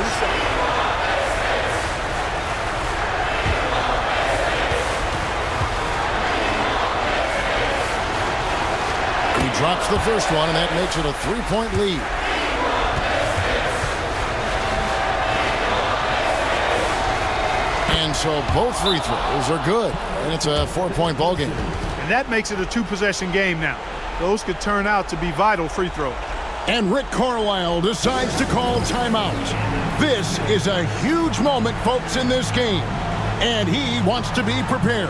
Drops the first one, and that makes it a 3-point lead. And so both free throws are good, and it's a 4-point ball game. And that makes it a 2-possession game now. Those could turn out to be vital free throws. And Rick Carlisle decides to call timeout. This is a huge moment, folks, in this game, and he wants to be prepared.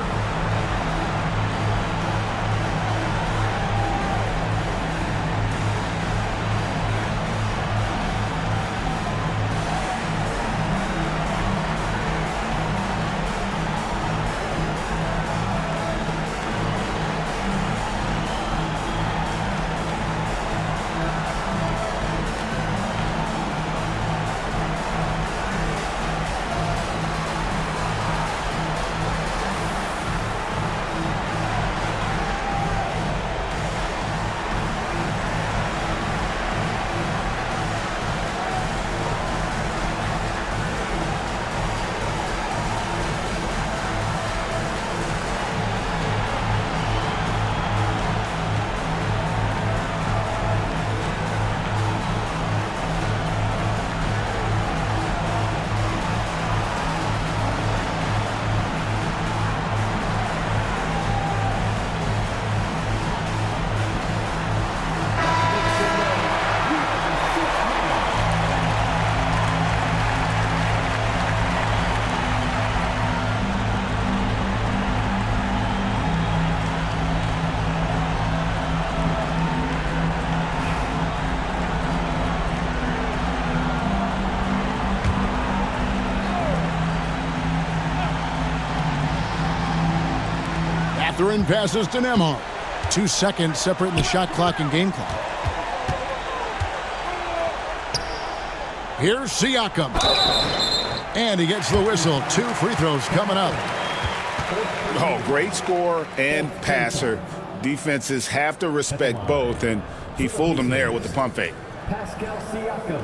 Catherine passes to Nembhard. 2 seconds separating the shot clock and game clock. Here's Siakam. And he gets the whistle. 2 free throws coming up. Oh, great scorer and passer. Defenses have to respect both, and he fooled them there with the pump fake. Pascal Siakam,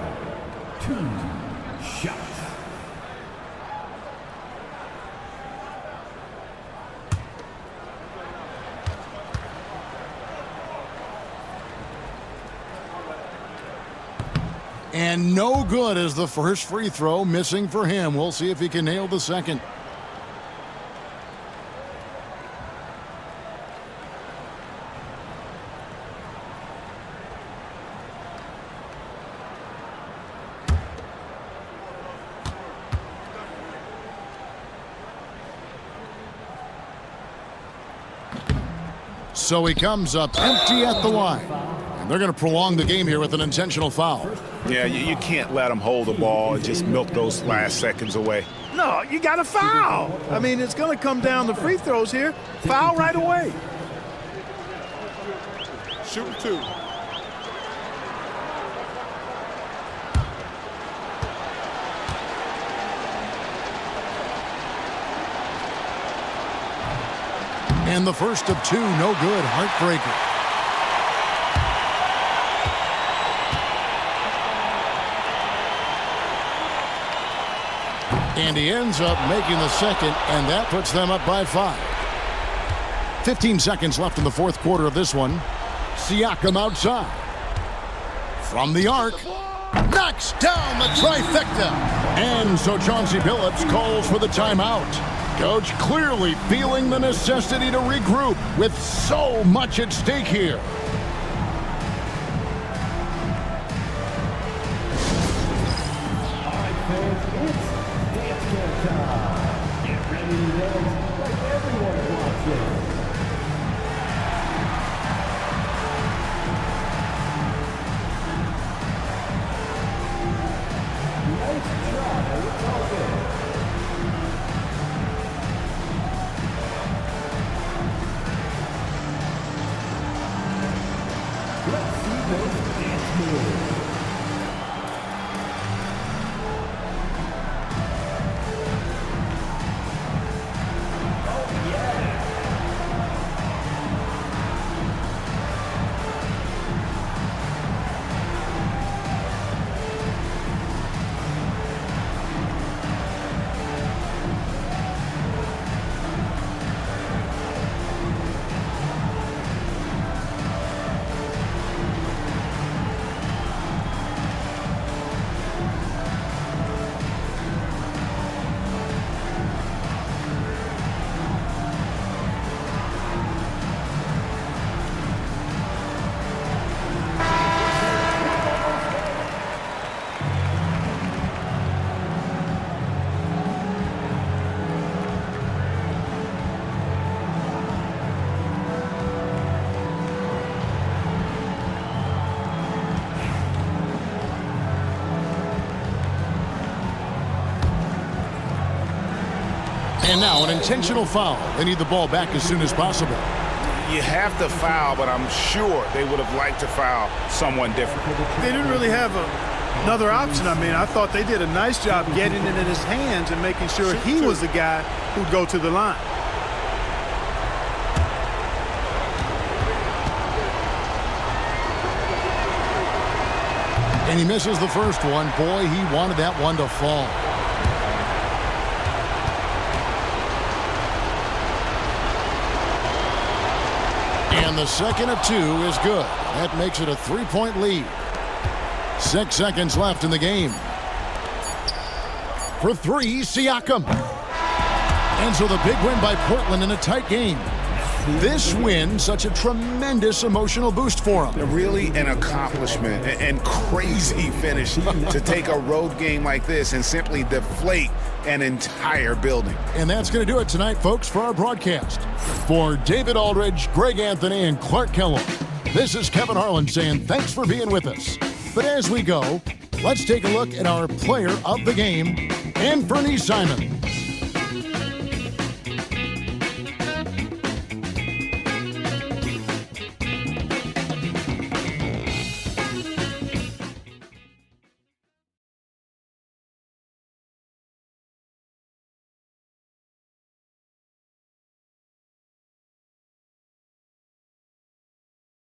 2 shots. And no good as the first free throw missing for him. We'll see if he can nail the second. So he comes up empty at the line. And They're going to prolong the game here with an intentional foul. Yeah, you can't let them hold the ball and just milk those last seconds away. No, you got to foul. I mean, it's going to come down to free throws here. Foul right away. Shooting 2. And the first of 2, no good. Heartbreaker. And he ends up making the second, and that puts them up by 5. 15 seconds left in the fourth quarter of this one. Siakam outside. From the arc. Knocks down the trifecta. And so Chauncey Billups calls for the timeout. Coach clearly feeling the necessity to regroup with so much at stake here. And now an intentional foul. They need the ball back as soon as possible. You have to foul, but I'm sure they would have liked to foul someone different. They didn't really have another option. I mean, I thought they did a nice job getting it in his hands and making sure he was the guy who'd go to the line. And he misses the first one. Boy, he wanted that one to fall. And the second of 2 is good. That makes it a 3-point lead. 6 seconds left in the game. For 3, Siakam. And so the big win by Portland in a tight game. This win, such a tremendous emotional boost for them. Really an accomplishment and crazy finish to take a road game like this and simply deflate an entire building. And that's going to do it tonight, folks, for our broadcast. For David Aldridge, Greg Anthony, and Clark Kellogg, this is Kevin Harlan saying thanks for being with us. But as we go, let's take a look at our player of the game, Anthony Simons.